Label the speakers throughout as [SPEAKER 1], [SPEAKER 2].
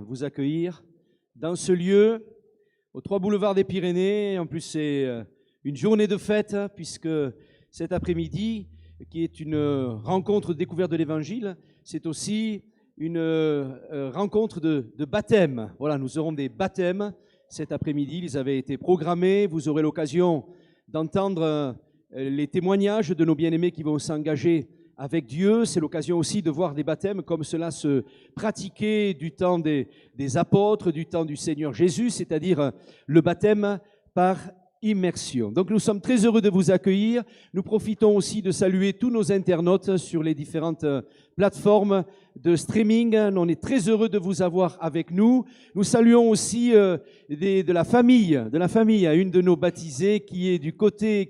[SPEAKER 1] vous accueillir dans ce lieu, aux 3 boulevards des Pyrénées. En plus, c'est une journée de fête, puisque cet après-midi, qui est une rencontre de découverte de l'Évangile, c'est aussi une rencontre de baptême. Voilà, nous aurons des baptêmes cet après-midi. Ils avaient été programmés. Vous aurez l'occasion d'entendre les témoignages de nos bien-aimés qui vont s'engager avec Dieu. C'est l'occasion aussi de voir des baptêmes comme cela se pratiquait du temps des apôtres, du temps du Seigneur Jésus, c'est-à-dire le baptême par immersion. Donc nous sommes très heureux de vous accueillir. Nous profitons aussi de saluer tous nos internautes sur les différentes plateformes de streaming. On est très heureux de vous avoir avec nous. Nous saluons aussi de la famille, une de nos baptisés qui est du côté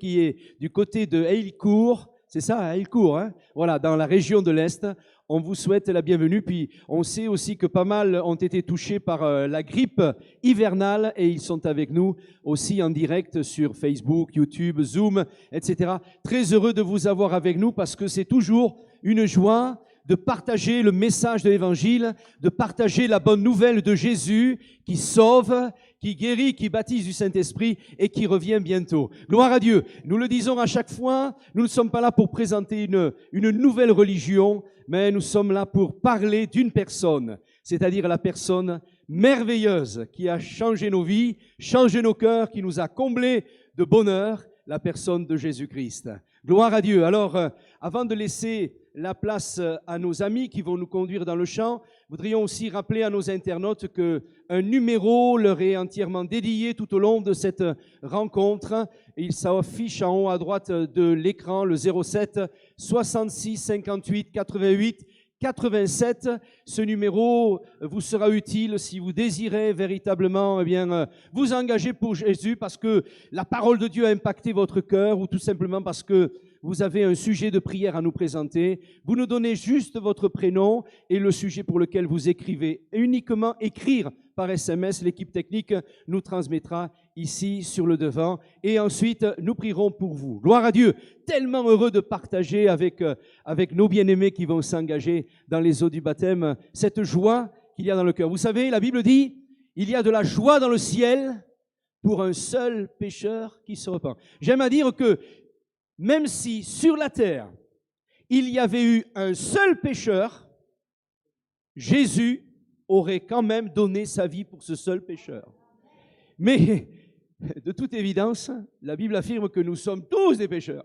[SPEAKER 1] de Heillecourt. C'est ça, Heillecourt, hein? Voilà, dans la région de l'Est. On vous souhaite la bienvenue. Puis on sait aussi que pas mal ont été touchés par la grippe hivernale et ils sont avec nous aussi en direct sur Facebook, YouTube, Zoom, etc. Très heureux de vous avoir avec nous parce que c'est toujours une joie de partager le message de l'Évangile, de partager la bonne nouvelle de Jésus qui sauve, qui guérit, qui baptise du Saint-Esprit et qui revient bientôt. Gloire à Dieu. Nous le disons à chaque fois, nous ne sommes pas là pour présenter une nouvelle religion, mais nous sommes là pour parler d'une personne, c'est-à-dire la personne merveilleuse qui a changé nos vies, changé nos cœurs, qui nous a comblés de bonheur, la personne de Jésus-Christ. Gloire à Dieu. Alors, avant de laisser la place à nos amis qui vont nous conduire dans le chant, voudrions aussi rappeler à nos internautes qu'un numéro leur est entièrement dédié tout au long de cette rencontre. Il s'affiche en haut à droite de l'écran, le 07 66 58 88 87. Ce numéro vous sera utile si vous désirez véritablement vous engager pour Jésus parce que la parole de Dieu a impacté votre cœur ou tout simplement parce que vous avez un sujet de prière à nous présenter. Vous nous donnez juste votre prénom et le sujet pour lequel vous écrivez. Et uniquement écrire par SMS, l'équipe technique nous transmettra ici sur le devant et ensuite nous prierons pour vous. Gloire à Dieu, tellement heureux de partager avec nos bien-aimés qui vont s'engager dans les eaux du baptême, cette joie qu'il y a dans le cœur. Vous savez, la Bible dit, il y a de la joie dans le ciel pour un seul pécheur qui se repent. J'aime à dire que même si sur la terre, il y avait eu un seul pécheur, Jésus aurait quand même donné sa vie pour ce seul pécheur. Mais de toute évidence, la Bible affirme que nous sommes tous des pécheurs.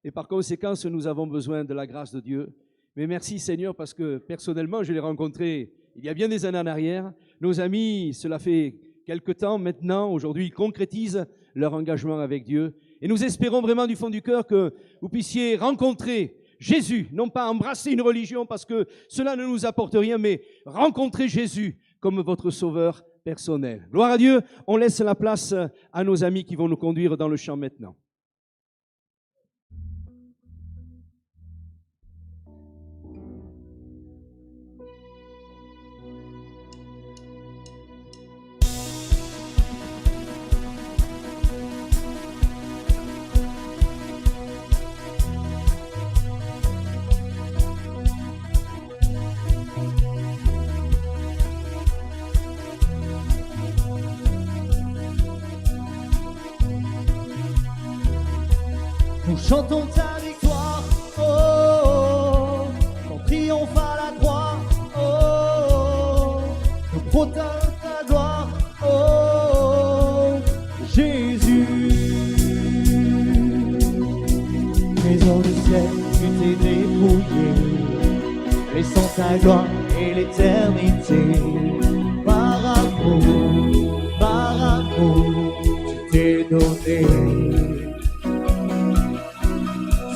[SPEAKER 1] Et par conséquent, nous avons besoin de la grâce de Dieu. Mais merci Seigneur, parce que personnellement, je l'ai rencontré il y a bien des années en arrière. Nos amis, cela fait quelque temps maintenant, aujourd'hui, ils concrétisent leur engagement avec Dieu. Et nous espérons vraiment du fond du cœur que vous puissiez rencontrer Jésus, non pas embrasser une religion parce que cela ne nous apporte rien, mais rencontrer Jésus comme votre sauveur personnel. Gloire à Dieu, on laisse la place à nos amis qui vont nous conduire dans le chant maintenant.
[SPEAKER 2] Nous chantons ta victoire, oh, ton triomphe à la croix, oh, nous proclamons ta gloire, oh, Jésus. Trésor du ciel, tu t'es dépouillé, laissant ta gloire et l'éternité. Par amour, tu t'es donné.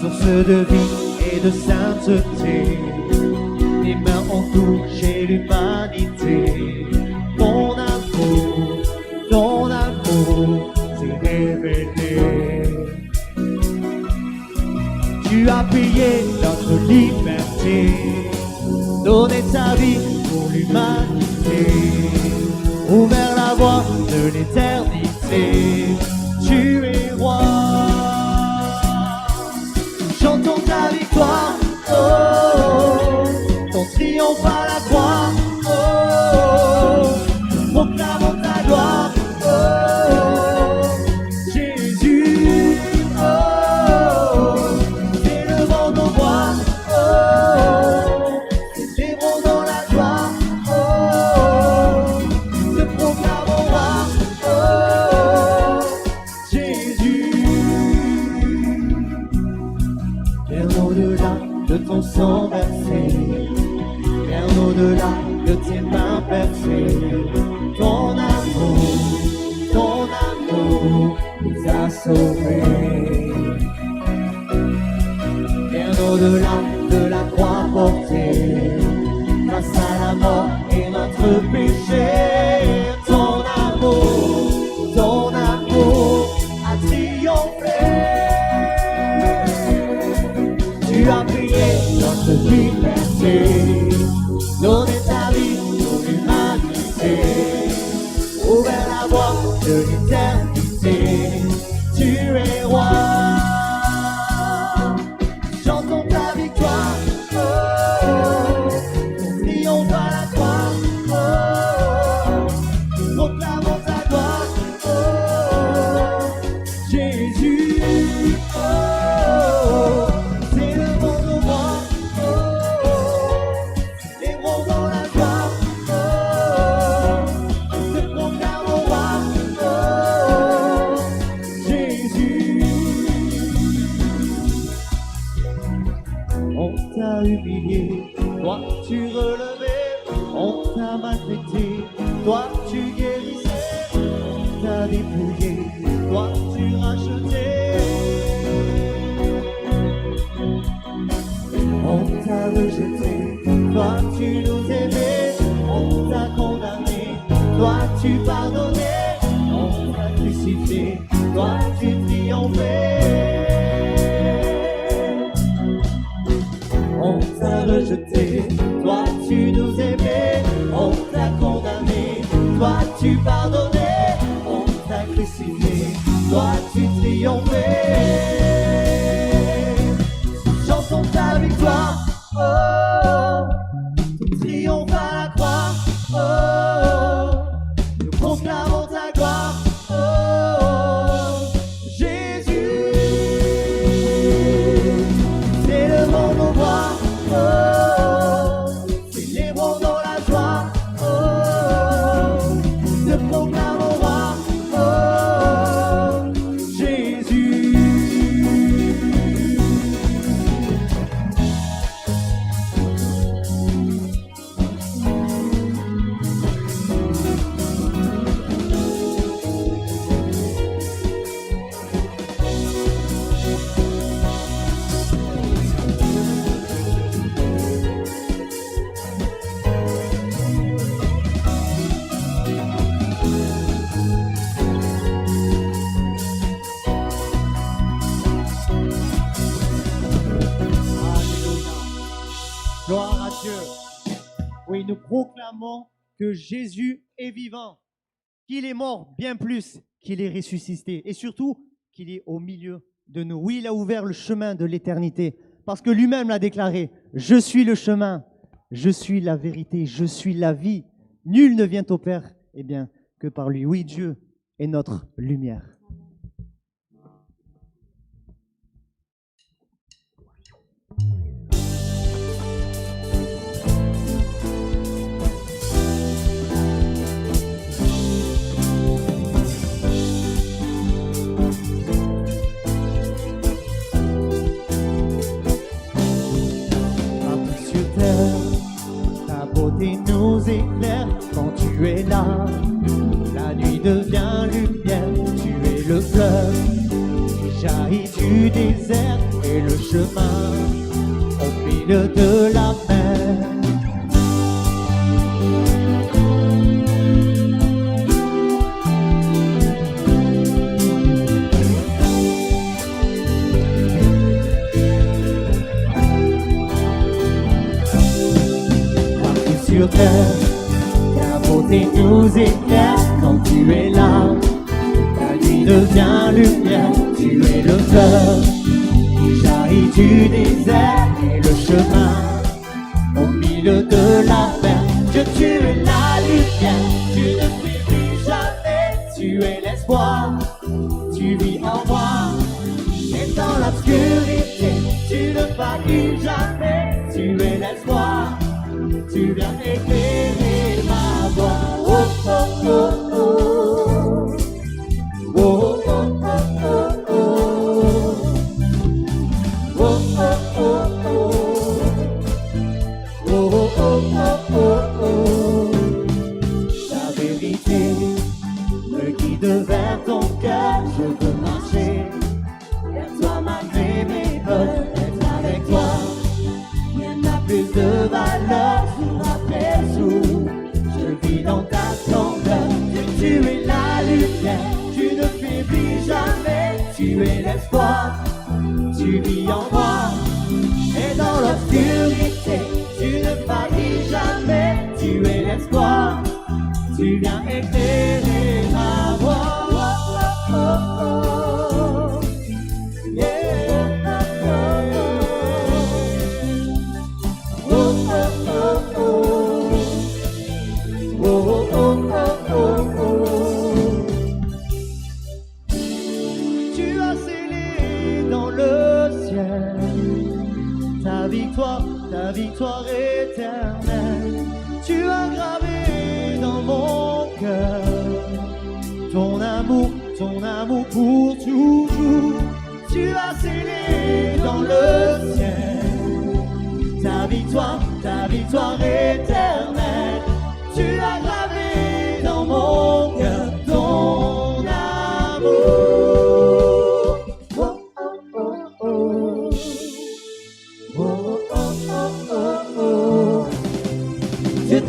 [SPEAKER 2] Source de vie et de sainteté, tes mains ont touché l'humanité. Ton amour s'est révélé. Tu as payé notre liberté, donné ta vie pour l'humanité, ouvert la voie de l'éternité. Tu es roi. Chantons ta victoire, oh, ton triomphe à la croix, oh, proclamons ta gloire. Oh, Jésus, oh, élevons nos voix. Oh, célébrons dans la joie. Oh, te proclamons roi. Oh, Jésus. Bien au-delà de ton sang versé, bien au-delà de tes mains percées, ton amour nous a sauvés. Bien au-delà de la croix portée, face à la mort et notre péché, ton amour a triomphé. Tu as payé notre liberté, donné ta vie pour l'humanité, ouvert la voie de l'éternité. Tu es roi, chantons ta victoire. Oh, ton triomphe à la croix. Oh, proclamons ta gloire. Oh, Jésus. Oh, élevons nos voix. Oh, célébrons dans la joie. Oh, te proclamons roi. Oh, Jésus. On t'a humilié, toi tu relevais. On t'a maltraité, toi tu guérissais. On t'a dépouillé, toi tu rachetais. On t'a rejeté, toi tu nous aimais. On t'a condamné, toi tu pardonnais. On t'a crucifié, toi tu triomphais. On t'a rejeté, toi tu nous aimais. On t'a condamné, toi tu pardonnais. On t'a crucifié, toi tu triomphais. Chantons ta victoire. Oh, ton triomphe à la croix. Oh, nous proclamons ta gloire. Oh, Jésus. Élevons nos voix. Oh, célébrons dans la joie. Oh, te proclamons roi. Oh, Jésus. Gloire à Dieu. Oui, nous proclamons que Jésus est vivant, qu'il est mort bien plus qu'il est ressuscité et surtout qu'il est au milieu de nous. Oui, il a ouvert le chemin de l'éternité parce que lui-même l'a déclaré. Je suis le chemin, je suis la vérité, je suis la vie. Nul ne vient au Père, eh bien, que par lui. Oui, Dieu est notre lumière. beauté nous éclaire quand tu es là. La nuit devient lumière, tu es le fleuve qui jaillit du désert et le chemin au milieu de la mer. Sur terre, ta beauté nous éclaire quand tu es là. La nuit devient lumière, tu es le fleuve qui jaillit du désert et le chemin au milieu de la mer. Dieu, tu es la lumière, tu ne fais tu es l'espoir, tu vis en moi. Et dans l'obscurité, tu ne faillis jamais, tu es l'espoir, tu viens éclairer ma voie. Oh, oh, oh, oh. Oh, oh, oh, oh, oh. Oh, oh, oh, oh. Oh, oh, oh, oh, oh. Ta vérité me guide vers ton cœur, je veux marcher vers toi malgré mes peurs, être avec toi. Rien n'a plus de valeur, jour après jour, je vis dans ta splendeur. Tu es la lumière, tu ne faiblis jamais, tu es l'espoir, tu vis en moi. Et dans l'obscurité, tu ne faillis jamais, tu es l'espoir, tu viens éclairer ma voie. Oh, oh, oh. Yeah. Oh, oh, oh, oh. Oh, oh, oh, oh, oh. Tu as scellé dans le ciel ta victoire éternelle. Tu as gravé dans mon cœur ton amour pour toujours. Tu as scellé dans le ciel ta victoire éternelle. Tu as gravé dans mon cœur ton amour. Oh, oh, oh, oh. Oh, oh, oh, oh, oh.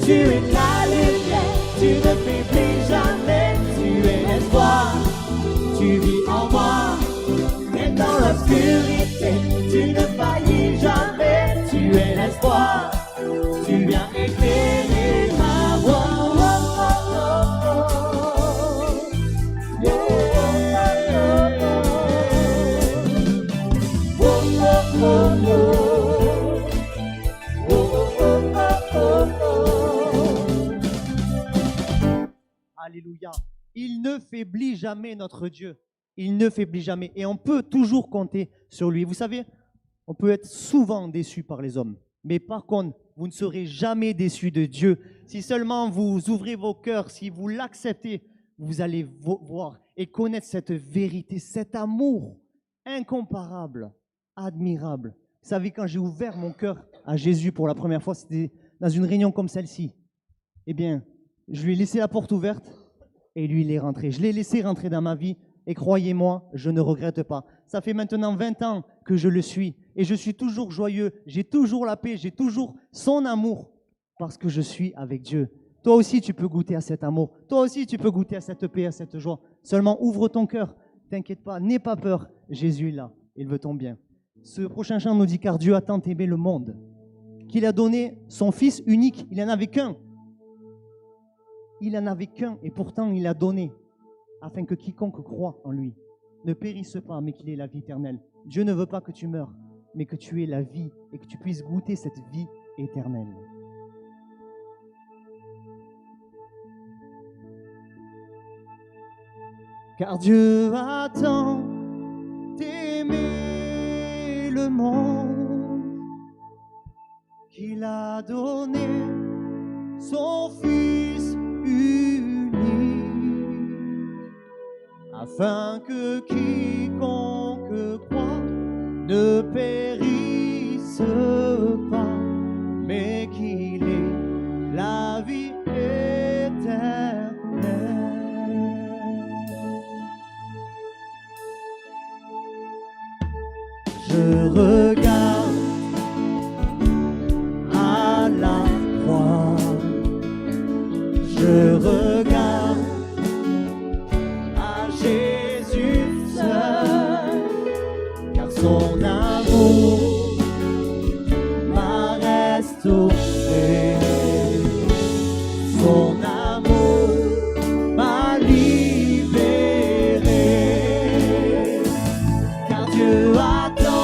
[SPEAKER 2] Tu es la lumière, tu ne faiblis jamais, tu es l'espoir, tu vis en moi. Et dans l'obscurité, tu ne faillis jamais, tu es l'espoir, tu viens éclairer ma voie. Oh, oh, oh, oh. Yeah. Oh, oh, oh, oh. Alléluia. Il ne faiblit jamais, notre Dieu. Il ne faiblit jamais. Et on peut toujours compter sur lui. Vous savez, on peut être souvent déçu par les hommes. Mais par contre, vous ne serez jamais déçu de Dieu. Si seulement vous ouvrez vos cœurs, si vous l'acceptez, vous allez voir et connaître cette vérité, cet amour incomparable, admirable. Vous savez, quand j'ai ouvert mon cœur à Jésus pour la première fois, c'était dans une réunion comme celle-ci. Eh bien, je lui ai laissé la porte ouverte et lui, il est rentré. Je l'ai laissé rentrer dans ma vie et croyez-moi, je ne regrette pas. Ça fait maintenant 20 ans que je le suis et je suis toujours joyeux. J'ai toujours la paix, j'ai toujours son amour parce que je suis avec Dieu. Toi aussi, tu peux goûter à cet amour. Toi aussi, tu peux goûter à cette paix, à cette joie. Seulement, ouvre ton cœur. T'inquiète pas, n'aie pas peur. Jésus est là. Il veut ton bien. Ce prochain chant nous dit « Car Dieu a tant aimé le monde qu'il a donné son Fils unique. » Il n'en avait qu'un. Il n'en avait qu'un et pourtant il a donné afin que quiconque croit en lui ne périsse pas mais qu'il ait la vie éternelle. Dieu ne veut pas que tu meurs mais que tu aies la vie et que tu puisses goûter cette vie éternelle. Car Dieu a tant aimé le monde qu'il a donné son Fils unique, afin que quiconque croit ne périsse pas, mais qu'il ait la vie éternelle. Je regarde à la croix, je regarde à Jésus seul, car son amour m'a restauré, son amour m'a libéré, car Dieu a tant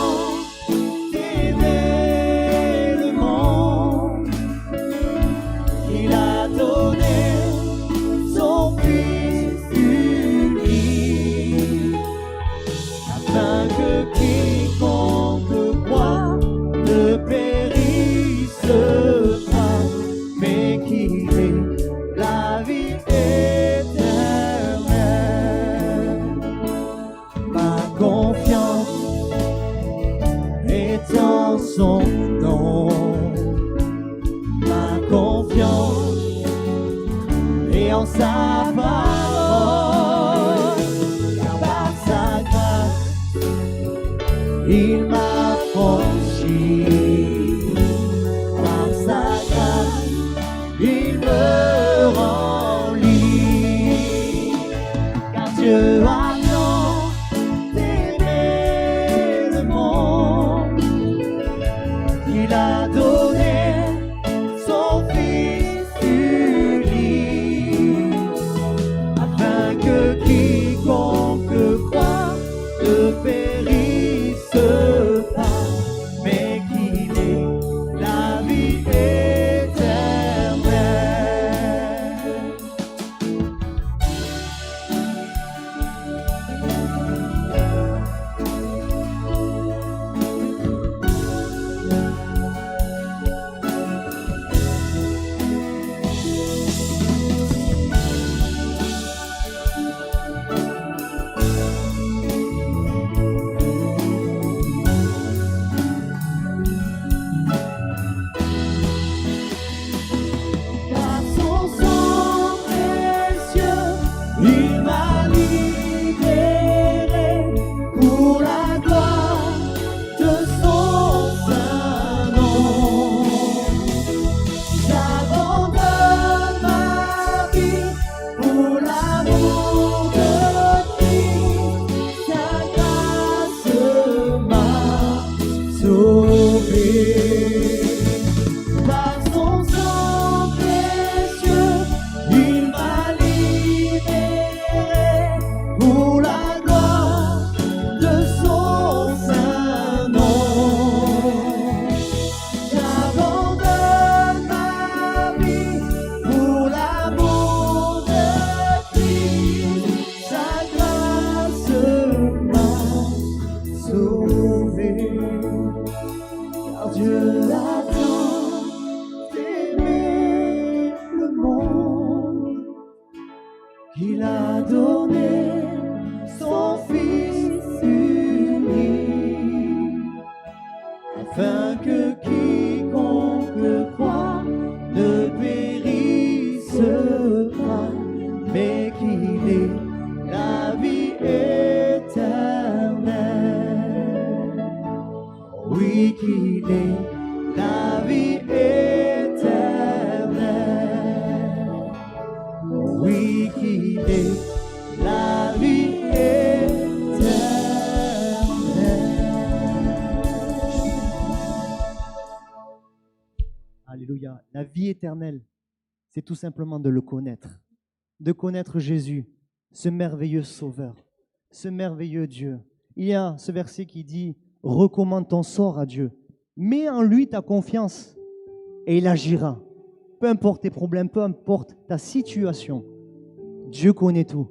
[SPEAKER 2] a donné son Fils unique, afin que quiconque croit ne périsse pas, mais qu'il ait la vie éternelle. Oui, qu'il ait la vie éternelle. Oui, qu'il ait la vie éternelle. Alléluia. La vie éternelle, c'est tout simplement de le connaître. De connaître Jésus, ce merveilleux Sauveur, ce merveilleux Dieu. Il y a ce verset qui dit « Recommande ton sort à Dieu. Mets en lui ta confiance et il agira. » Peu importe tes problèmes, peu importe ta situation, Dieu connaît tout.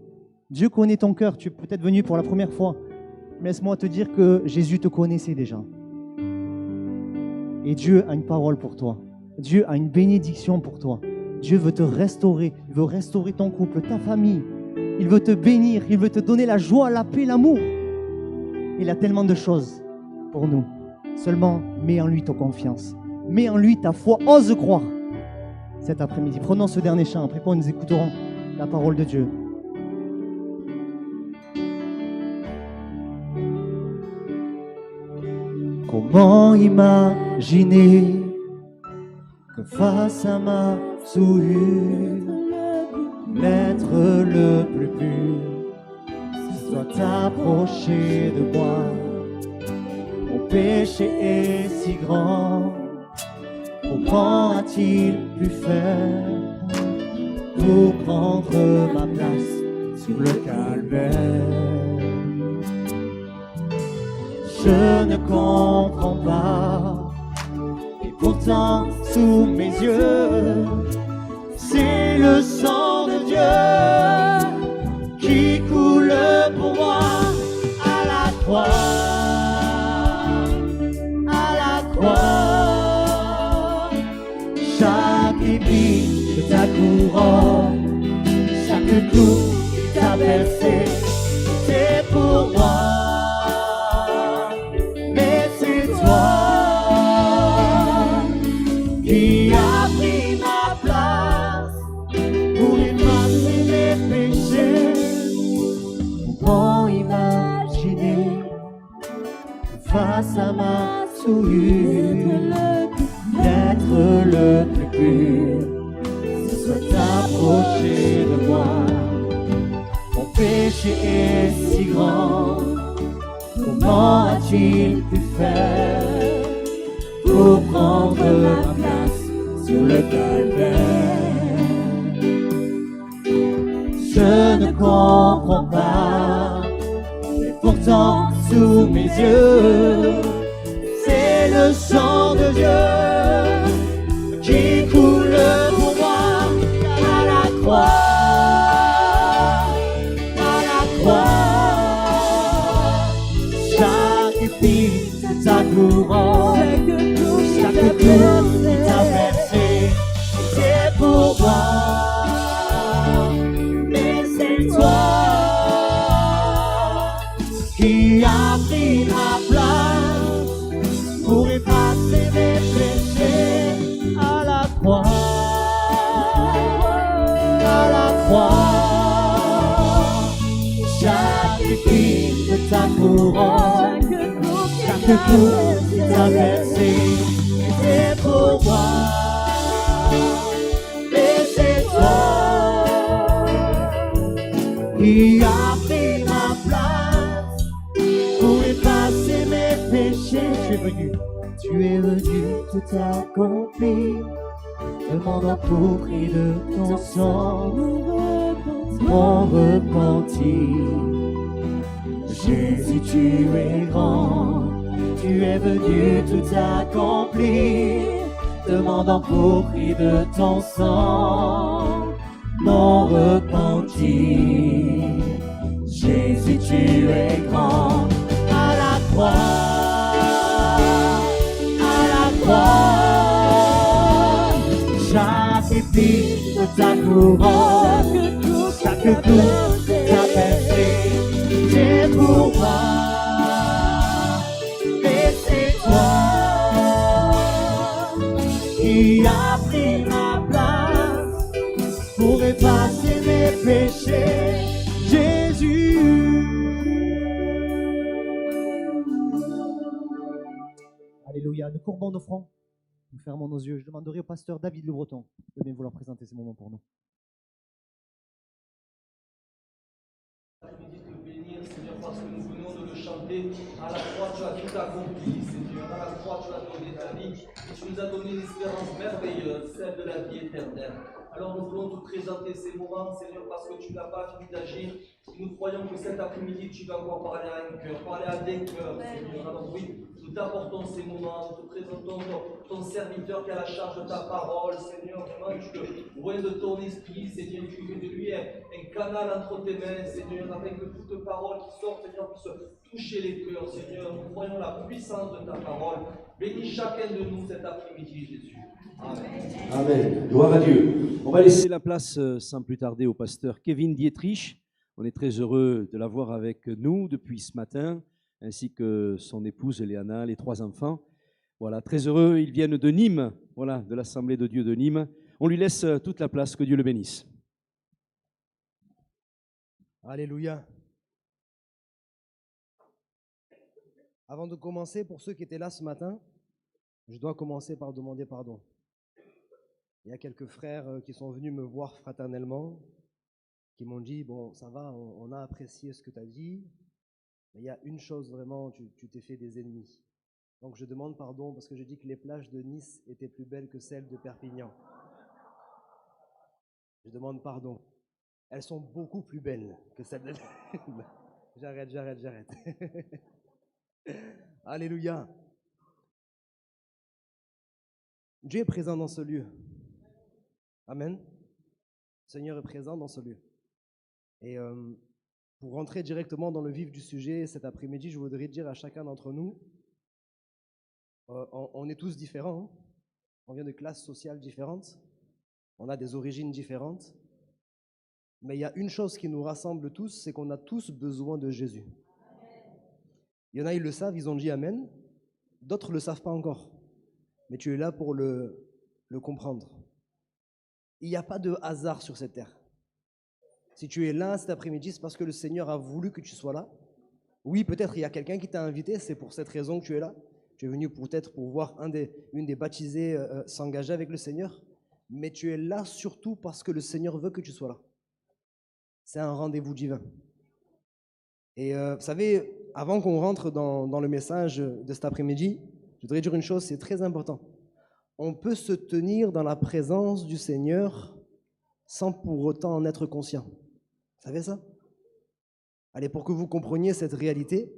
[SPEAKER 2] Dieu connaît ton cœur. Tu es peut-être venu pour la première fois. Laisse-moi te dire que Jésus te connaissait déjà. Et Dieu a une parole pour toi. Dieu a une bénédiction pour toi. Dieu veut te restaurer. Il veut restaurer ton couple, ta famille. Il veut te bénir. Il veut te donner la joie, la paix, l'amour. Il a tellement de choses pour nous. Seulement, mets en lui ta confiance. Mets en lui ta foi. Ose croire. Cet après-midi, prenons ce dernier chant. Après quoi, nous écouterons la parole de Dieu. Comment imaginer que face à ma souillure, l'être le plus pur soit approché de moi. Mon péché est si grand, comment a-t-il pu faire pour prendre ma place sur le calvaire? Je ne comprends pas, et pourtant sous mes yeux, c'est le sang de Dieu qui coule pour moi à la croix. À la croix, chaque épine de ta couronne, chaque coup qui t'a versé, c'est pour moi. Mais c'est toi qui as pris ma place pour effacer mes péchés. Comment imaginer face à ma souillure, d'être le plus pur se soit approché de moi? Mon péché est si grand, comment a-t-il pu faire pour prendre ma place sur le calvaire? Je ne comprends pas, mais pourtant sous mes yeux, c'est le sang de Dieu qui coule pour moi à la croix. À la croix, chaque épine de ta couronne, chaque coup qui t'a versé, c'est pour moi. Mais c'est toi qui as pris ma place pour effacer mes péchés à la croix. À la croix, chaque épine de ta couronne, chaque coup qui t'a versé, c'est pour moi. Et c'est toi qui as pris ma place pour effacer mes péchés. Tu es venu tout accomplir, demandant pour prix de ton sang mon repentir. Jésus, tu es grand, tu es venu tout accomplir, demandant pour prix de ton sang mon repentir. Jésus, tu es grand, à la croix, à la croix, chaque épine de ta couronne, chaque que tout a percé, c'est pour moi. Et c'est toi qui as pris ma place pour effacer mes péchés, Jésus. Alléluia. Nous courbons nos fronts, nous fermons nos yeux. Je demanderai au pasteur David Le Breton de bien vouloir présenter ce moment pour nous.
[SPEAKER 3] Après-midi, te bénir, Seigneur, parce que nous venons de le chanter. À la croix, tu as tout accompli, Seigneur. À la croix, tu as donné ta vie. Et tu nous as donné une espérance merveilleuse, celle de la vie éternelle. Alors nous voulons te présenter ces moments, Seigneur, parce que tu n'as pas fini d'agir. Et nous croyons que cet après-midi, tu vas encore parler à un cœur, parler à des cœurs, Seigneur. Alors oui, nous t'apportons ces moments, nous te présentons ton serviteur qui a la charge de ta parole, Seigneur. Vraiment, tu le vois de ton esprit, Seigneur. Tu fais de lui un canal entre tes mains, Seigneur, afin que toute parole qui sort, Seigneur, puisse toucher les cœurs, Seigneur. Nous croyons la puissance de ta parole. Bénis chacun de nous cet après-midi, Jésus. Amen.
[SPEAKER 1] Amen. Gloire à Dieu. On va laisser la place sans plus tarder au pasteur Kevin Dietrich. On est très heureux de l'avoir avec nous depuis ce matin, ainsi que son épouse Léana, les 3 enfants. Voilà, très heureux. Ils viennent de Nîmes, voilà, de l'Assemblée de Dieu de Nîmes. On lui laisse toute la place. Que Dieu le bénisse.
[SPEAKER 4] Alléluia. Avant de commencer, pour ceux qui étaient là ce matin, je dois commencer par demander pardon. Il y a quelques frères qui sont venus me voir fraternellement, qui m'ont dit, bon, ça va, on a apprécié ce que tu as dit, mais il y a une chose vraiment, tu t'es fait des ennemis. Donc je demande pardon parce que je dis que les plages de Nice étaient plus belles que celles de Perpignan. Je demande pardon. Elles sont beaucoup plus belles que celles de... J'arrête. Alléluia. Dieu est présent dans ce lieu. Amen. Le Seigneur est présent dans ce lieu. Et pour rentrer directement dans le vif du sujet, cet après-midi, je voudrais dire à chacun d'entre nous, on est tous différents, hein. On vient de classes sociales différentes, on a des origines différentes, mais il y a une chose qui nous rassemble tous, c'est qu'on a tous besoin de Jésus. Il y en a, ils le savent, ils ont dit Amen, d'autres ne le savent pas encore, mais tu es là pour le comprendre. Il n'y a pas de hasard sur cette terre. Si tu es là cet après-midi, c'est parce que le Seigneur a voulu que tu sois là. Oui, peut-être il y a quelqu'un qui t'a invité, c'est pour cette raison que tu es là. Tu es venu peut-être pour voir une des baptisés s'engager avec le Seigneur, mais tu es là surtout parce que le Seigneur veut que tu sois là. C'est un rendez-vous divin. Et vous savez, avant qu'on rentre dans le message de cet après-midi, je voudrais dire une chose, c'est très important. On peut se tenir dans la présence du Seigneur sans pour autant en être conscient. Vous savez ça? Allez, pour que vous compreniez cette réalité,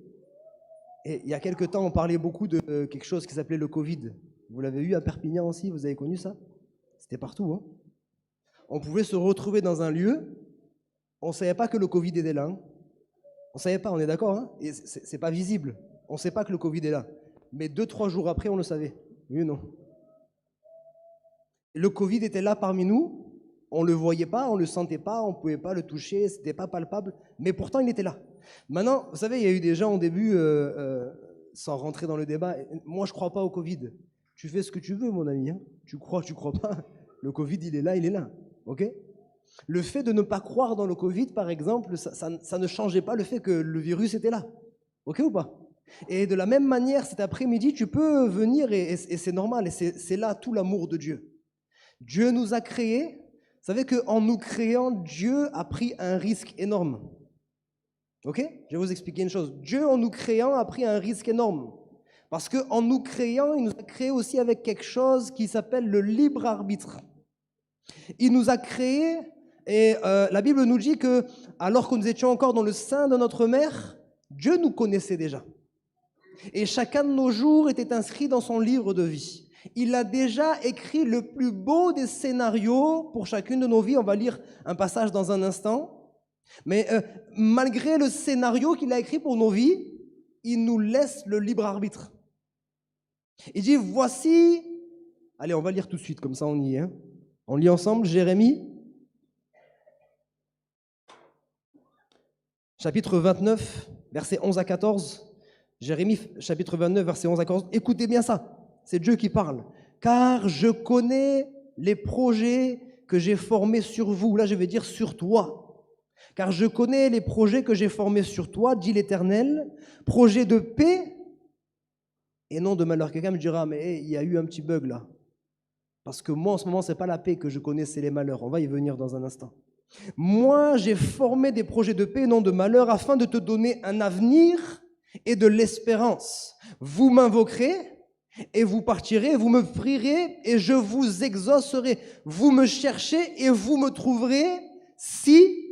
[SPEAKER 4] et il y a quelque temps, on parlait beaucoup de quelque chose qui s'appelait le Covid. Vous l'avez eu à Perpignan aussi, vous avez connu ça? C'était partout, hein? On pouvait se retrouver dans un lieu, on ne savait pas que le Covid était là. Hein? On ne savait pas, on est d'accord, hein? Et c'est pas visible. On ne sait pas que le Covid est là. Mais 2-3 jours après, on le savait. Oui ou non? Le Covid était là parmi nous, on ne le voyait pas, on ne le sentait pas, on ne pouvait pas le toucher, ce n'était pas palpable, mais pourtant il était là. Maintenant, vous savez, il y a eu des gens au début, sans rentrer dans le débat, moi je ne crois pas au Covid. Tu fais ce que tu veux, mon ami, hein? Tu crois pas. Le Covid, il est là, ok? Le fait de ne pas croire dans le Covid, par exemple, ça ne changeait pas le fait que le virus était là, ok ou pas? Et de la même manière, cet après-midi, tu peux venir, et c'est normal, et c'est là tout l'amour de Dieu. Dieu nous a créés. Vous savez qu'en nous créant, Dieu a pris un risque énorme. Ok? Je vais vous expliquer une chose. Dieu, en nous créant, a pris un risque énorme. Parce qu'en nous créant, il nous a créés aussi avec quelque chose qui s'appelle le libre arbitre. Il nous a créés, et la Bible nous dit que, alors que nous étions encore dans le sein de notre mère, Dieu nous connaissait déjà. Et chacun de nos jours était inscrit dans son livre de vie. Il a déjà écrit le plus beau des scénarios pour chacune de nos vies. On va lire un passage dans un instant. Mais malgré le scénario qu'il a écrit pour nos vies, il nous laisse le libre arbitre. Il dit, voici... Allez, on va lire tout de suite, comme ça on y est. Hein. On lit ensemble, Jérémie. chapitre 29, versets 11 à 14. Jérémie, chapitre 29, versets 11 à 14. Écoutez bien ça, c'est Dieu qui parle. « Car je connais les projets que j'ai formés sur vous. » Là, je vais dire sur toi. « Car je connais les projets que j'ai formés sur toi, dit l'Éternel, projets de paix et non de malheur. » Quelqu'un me dira, mais il y a eu un petit bug là. Parce que moi, en ce moment, ce n'est pas la paix que je connais, c'est les malheurs. On va y venir dans un instant. Moi, j'ai formé des projets de paix et non de malheur afin de te donner un avenir et de l'espérance. Vous m'invoquerez et vous partirez, vous me prierez et je vous exaucerai. Vous me cherchez et vous me trouverez si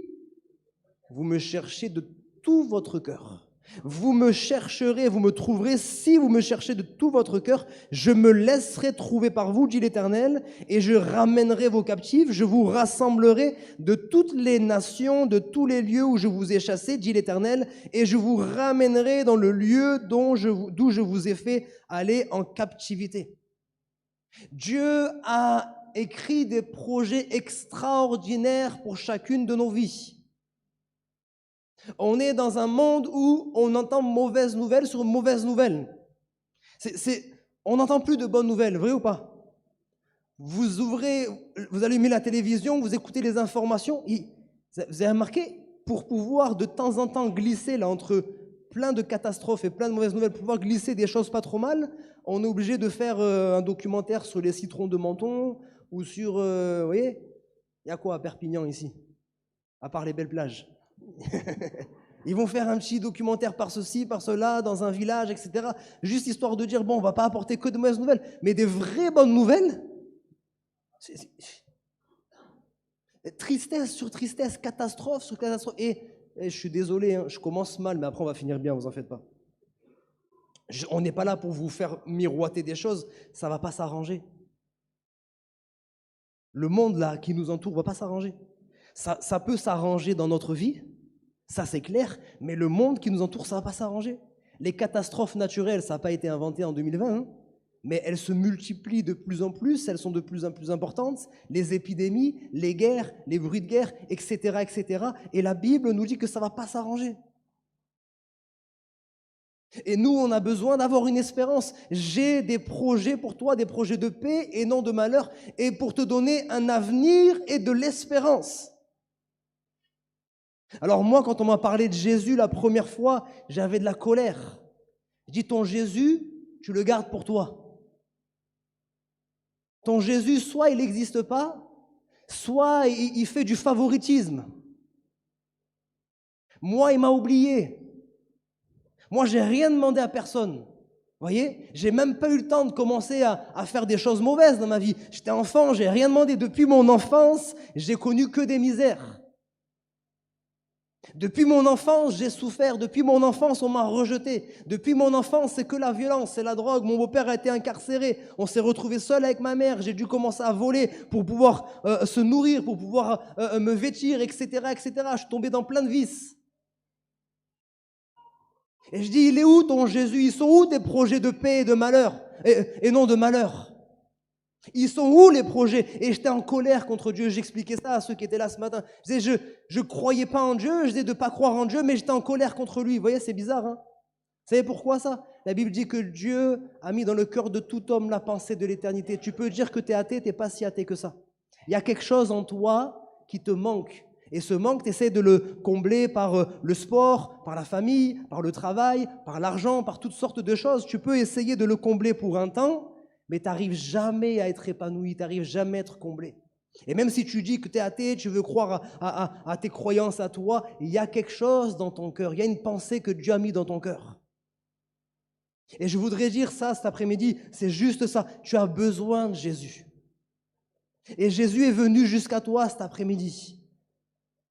[SPEAKER 4] vous me cherchez de tout votre cœur. Vous me chercherez, vous me trouverez si vous me cherchez de tout votre cœur. Je me laisserai trouver par vous, dit l'Éternel, et je ramènerai vos captifs. Je vous rassemblerai de toutes les nations, de tous les lieux où je vous ai chassés, dit l'Éternel, et je vous ramènerai dans le lieu d'où je vous ai fait aller en captivité. Dieu a écrit des projets extraordinaires pour chacune de nos vies. On est dans un monde où on entend mauvaises nouvelles sur mauvaises nouvelles. On n'entend plus de bonnes nouvelles, vrai ou pas? Vous allumez la télévision, vous écoutez les informations. Vous avez remarqué, pour pouvoir de temps en temps glisser là, entre plein de catastrophes et plein de mauvaises nouvelles, pour pouvoir glisser des choses pas trop mal, on est obligé de faire un documentaire sur les citrons de Menton ou sur... vous voyez, il y a quoi à Perpignan ici? À part les belles plages. Ils vont faire un petit documentaire par ceci, par cela, dans un village, etc. Juste histoire de dire, bon, on ne va pas apporter que de mauvaises nouvelles, mais des vraies bonnes nouvelles. Tristesse sur tristesse, catastrophe sur catastrophe. Et je suis désolé, hein, je commence mal, mais après on va finir bien, vous en faites pas. On n'est pas là pour vous faire miroiter des choses, ça ne va pas s'arranger. Le monde là qui nous entoure ne va pas s'arranger. Ça peut s'arranger dans notre vie, ça c'est clair, mais le monde qui nous entoure, ça ne va pas s'arranger. Les catastrophes naturelles, ça n'a pas été inventé en 2020, hein, mais elles se multiplient de plus en plus, elles sont de plus en plus importantes. Les épidémies, les guerres, les bruits de guerre, etc., etc. Et la Bible nous dit que ça ne va pas s'arranger. Et nous, on a besoin d'avoir une espérance. J'ai des projets pour toi, des projets de paix et non de malheur, et pour te donner un avenir et de l'espérance. Alors moi, quand on m'a parlé de Jésus la première fois, j'avais de la colère. Je dis, ton Jésus, tu le gardes pour toi. Ton Jésus, soit il n'existe pas, soit il fait du favoritisme. Moi, il m'a oublié. Moi, j'ai rien demandé à personne. Vous voyez, j'ai même pas eu le temps de commencer à faire des choses mauvaises dans ma vie. J'étais enfant, j'ai rien demandé. Depuis mon enfance, j'ai connu que des misères. Depuis mon enfance, j'ai souffert. Depuis mon enfance, on m'a rejeté. Depuis mon enfance, c'est que la violence, c'est la drogue. Mon beau-père a été incarcéré. On s'est retrouvé seul avec ma mère. J'ai dû commencer à voler pour pouvoir se nourrir, pour pouvoir me vêtir, etc., etc. Je suis tombé dans plein de vices. Et je dis, il est où ton Jésus? Ils sont où tes projets de paix et de malheur et non de malheur? Ils sont où les projets? Et j'étais en colère contre Dieu. J'expliquais ça à ceux qui étaient là ce matin. Je disais, je croyais pas en Dieu, je disais de ne pas croire en Dieu, mais j'étais en colère contre lui. Vous voyez, c'est bizarre, hein? Vous savez pourquoi ça? La Bible dit que Dieu a mis dans le cœur de tout homme la pensée de l'éternité. Tu peux dire que tu es athée, tu n'es pas si athée que ça. Il y a quelque chose en toi qui te manque. Et ce manque, tu essaies de le combler par le sport, par la famille, par le travail, par l'argent, par toutes sortes de choses. Tu peux essayer de le combler pour un temps, mais tu n'arrives jamais à être épanoui, tu n'arrives jamais à être comblé. Et même si tu dis que tu es athée, tu veux croire à tes croyances à toi, il y a quelque chose dans ton cœur, il y a une pensée que Dieu a mis dans ton cœur. Et je voudrais dire ça cet après-midi, c'est juste ça, tu as besoin de Jésus. Et Jésus est venu jusqu'à toi cet après-midi.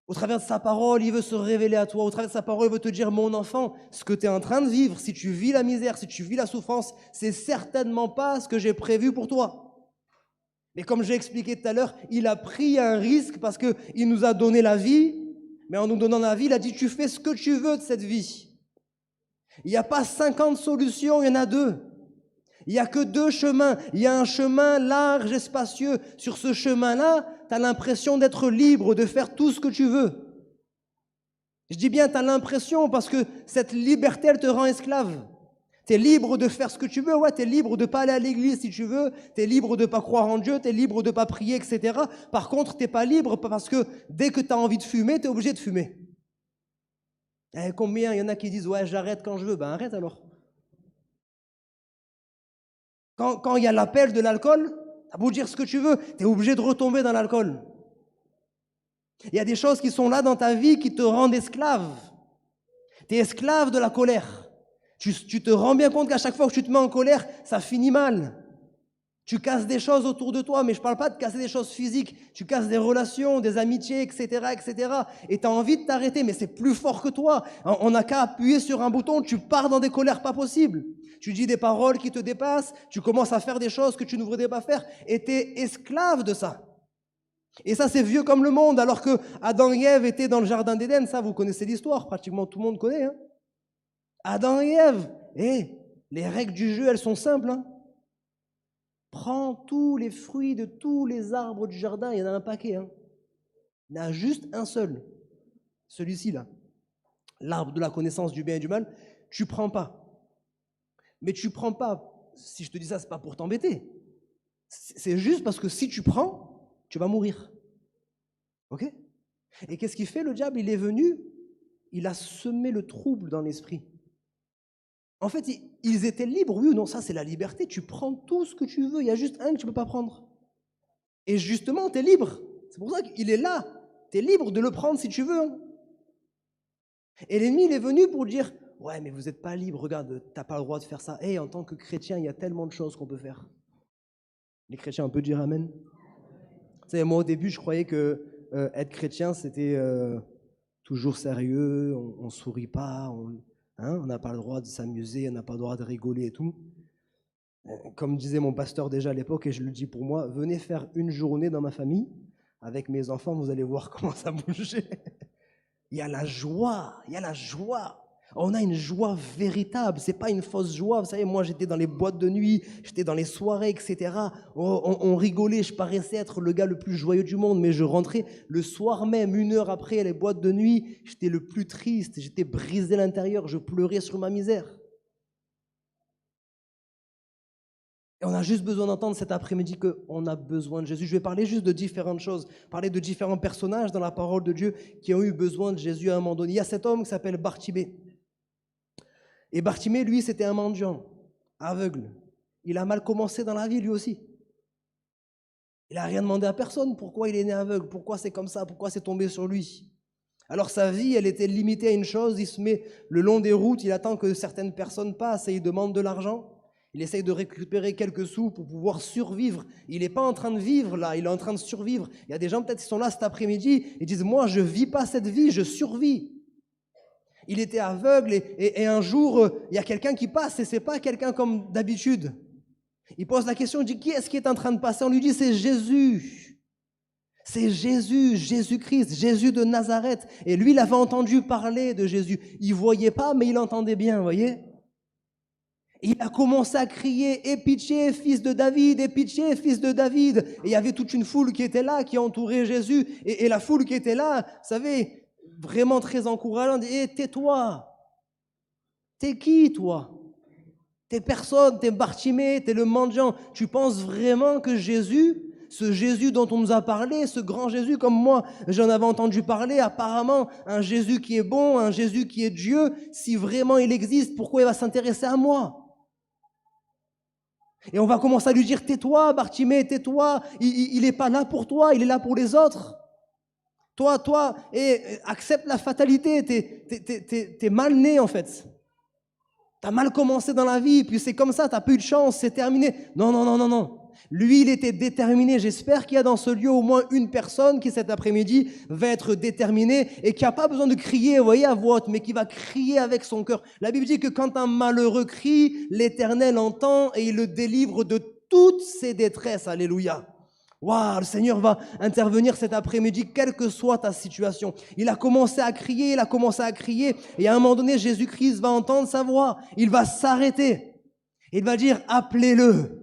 [SPEAKER 4] Au travers de sa parole, il veut se révéler à toi. Au travers de sa parole, il veut te dire, mon enfant, ce que tu es en train de vivre, si tu vis la misère, si tu vis la souffrance, c'est certainement pas ce que j'ai prévu pour toi. Mais comme j'ai expliqué tout à l'heure, il a pris un risque parce qu'il nous a donné la vie, mais en nous donnant la vie, il a dit, tu fais ce que tu veux de cette vie. Il n'y a pas 50 solutions, il y en a 2. Il n'y a que 2 chemins. Il y a un chemin large et spacieux. Sur ce chemin-là, tu as l'impression d'être libre, de faire tout ce que tu veux. Je dis bien, tu as l'impression parce que cette liberté, elle te rend esclave. Tu es libre de faire ce que tu veux, ouais, tu es libre de ne pas aller à l'église si tu veux, tu es libre de ne pas croire en Dieu, tu es libre de ne pas prier, etc. Par contre, tu n'es pas libre parce que dès que tu as envie de fumer, tu es obligé de fumer. Et combien il y en a qui disent, ouais, j'arrête quand je veux, ben arrête alors. Quand il y a l'appel de l'alcool, tu as beau dire ce que tu veux, tu es obligé de retomber dans l'alcool. Il y a des choses qui sont là dans ta vie qui te rendent esclave. Tu es esclave de la colère. Tu te rends bien compte qu'à chaque fois que tu te mets en colère, ça finit mal. Tu casses des choses autour de toi, mais je ne parle pas de casser des choses physiques. Tu casses des relations, des amitiés, etc., etc. Et tu as envie de t'arrêter, mais c'est plus fort que toi. On n'a qu'à appuyer sur un bouton, tu pars dans des colères pas possibles. Tu dis des paroles qui te dépassent, tu commences à faire des choses que tu ne voudrais pas faire, et tu es esclave de ça. Et ça, c'est vieux comme le monde, alors que Adam et Ève étaient dans le jardin d'Éden. Ça, vous connaissez l'histoire, pratiquement tout le monde connaît. Hein. Adam et Ève, les règles du jeu, elles sont simples. Hein. Prends tous les fruits de tous les arbres du jardin, il y en a un paquet. Hein. Il y en a juste un seul, celui-ci là. L'arbre de la connaissance du bien et du mal, tu prends pas. Mais tu prends pas, si je te dis ça, c'est pas pour t'embêter. C'est juste parce que si tu prends, tu vas mourir. Ok? Et qu'est-ce qu'il fait le diable? Il est venu, il a semé le trouble dans l'esprit. En fait, ils étaient libres, oui ou non, ça c'est la liberté, tu prends tout ce que tu veux, il y a juste un que tu ne peux pas prendre. Et justement, tu es libre, c'est pour ça qu'il est là, tu es libre de le prendre si tu veux. Et l'ennemi, il est venu pour dire, ouais mais vous n'êtes pas libre, regarde, tu n'as pas le droit de faire ça. Et en tant que chrétien, il y a tellement de choses qu'on peut faire. Les chrétiens, on peut dire amen. Vous savez, moi au début, je croyais que être chrétien, c'était toujours sérieux, on ne sourit pas, on n'a pas le droit de s'amuser, on n'a pas le droit de rigoler et tout. Comme disait mon pasteur déjà à l'époque, et je le dis pour moi, venez faire une journée dans ma famille, avec mes enfants, vous allez voir comment ça bouge. Il y a la joie, il y a la joie. On a une joie véritable, c'est pas une fausse joie. Vous savez, moi j'étais dans les boîtes de nuit, j'étais dans les soirées, etc. On rigolait, je paraissais être le gars le plus joyeux du monde, mais je rentrais le soir même, 1 heure après les boîtes de nuit, j'étais le plus triste, j'étais brisé à l'intérieur, je pleurais sur ma misère. Et on a juste besoin d'entendre cet après-midi qu'on a besoin de Jésus. Je vais parler juste de différentes choses, parler de différents personnages dans la parole de Dieu qui ont eu besoin de Jésus à un moment donné. Il y a cet homme qui s'appelle Bartimée. Et Bartimée, lui, c'était un mendiant, aveugle. Il a mal commencé dans la vie, lui aussi. Il n'a rien demandé à personne. Pourquoi il est né aveugle? Pourquoi c'est comme ça? Pourquoi c'est tombé sur lui? Alors sa vie, elle était limitée à une chose. Il se met le long des routes, il attend que certaines personnes passent et il demande de l'argent. Il essaye de récupérer quelques sous pour pouvoir survivre. Il n'est pas en train de vivre là, il est en train de survivre. Il y a des gens peut-être qui sont là cet après-midi et disent « Moi, je ne vis pas cette vie, je survis ». Il était aveugle et un jour, il y a quelqu'un qui passe et ce n'est pas quelqu'un comme d'habitude. Il pose la question, il dit, qui est-ce qui est en train de passer? On lui dit, c'est Jésus. C'est Jésus, Jésus-Christ, Jésus de Nazareth. Et lui, il avait entendu parler de Jésus. Il ne voyait pas, mais il entendait bien, vous voyez? Il a commencé à crier, « Aie pitié, fils de David, aie pitié, fils de David !» Et il y avait toute une foule qui était là, qui entourait Jésus. Et la foule qui était là, vous savez, vraiment très encourageant, dit hey, « tais-toi, t'es qui toi? T'es personne, t'es Bartimée, t'es le mendiant. Tu penses vraiment que Jésus, ce Jésus dont on nous a parlé, ce grand Jésus comme moi, j'en avais entendu parler, apparemment un Jésus qui est bon, un Jésus qui est Dieu, si vraiment il existe, pourquoi il va s'intéresser à moi? » Et on va commencer à lui dire « Tais-toi Bartimée, tais-toi, il n'est pas là pour toi, il est là pour les autres. » Toi, accepte la fatalité, t'es mal né en fait. T'as mal commencé dans la vie, puis c'est comme ça, t'as pas eu de chance, c'est terminé. Non. Lui, il était déterminé. J'espère qu'il y a dans ce lieu au moins une personne qui cet après-midi va être déterminée et qui n'a pas besoin de crier, vous voyez, à voix haute, mais qui va crier avec son cœur. La Bible dit que quand un malheureux crie, l'Éternel entend et il le délivre de toutes ses détresses. Alléluia. Waouh, le Seigneur va intervenir cet après-midi, quelle que soit ta situation. Il a commencé à crier, et à un moment donné, Jésus-Christ va entendre sa voix. Il va s'arrêter. Il va dire, appelez-le.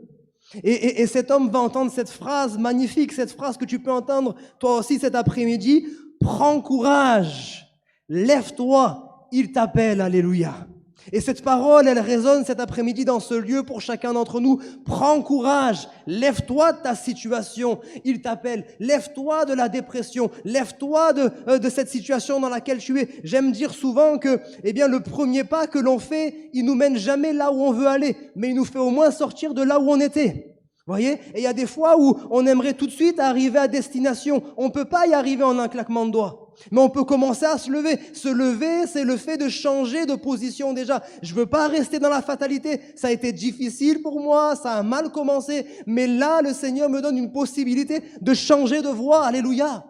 [SPEAKER 4] Et cet homme va entendre cette phrase magnifique, cette phrase que tu peux entendre toi aussi cet après-midi. Prends courage, Lève-toi, il t'appelle, alléluia. Et cette parole, elle résonne cet après-midi dans ce lieu pour chacun d'entre nous. Prends courage, lève-toi de ta situation, il t'appelle. Lève-toi de la dépression, lève-toi de cette situation dans laquelle tu es. J'aime dire souvent que, eh bien, le premier pas que l'on fait, il nous mène jamais là où on veut aller, mais il nous fait au moins sortir de là où on était. Voyez? Et il y a des fois où on aimerait tout de suite arriver à destination. On ne peut pas y arriver en un claquement de doigts. Mais on peut commencer à se lever. Se lever, c'est le fait de changer de position déjà. Je veux pas rester dans la fatalité. Ça a été difficile pour moi, ça a mal commencé. Mais là, le Seigneur me donne une possibilité de changer de voie. Alléluia.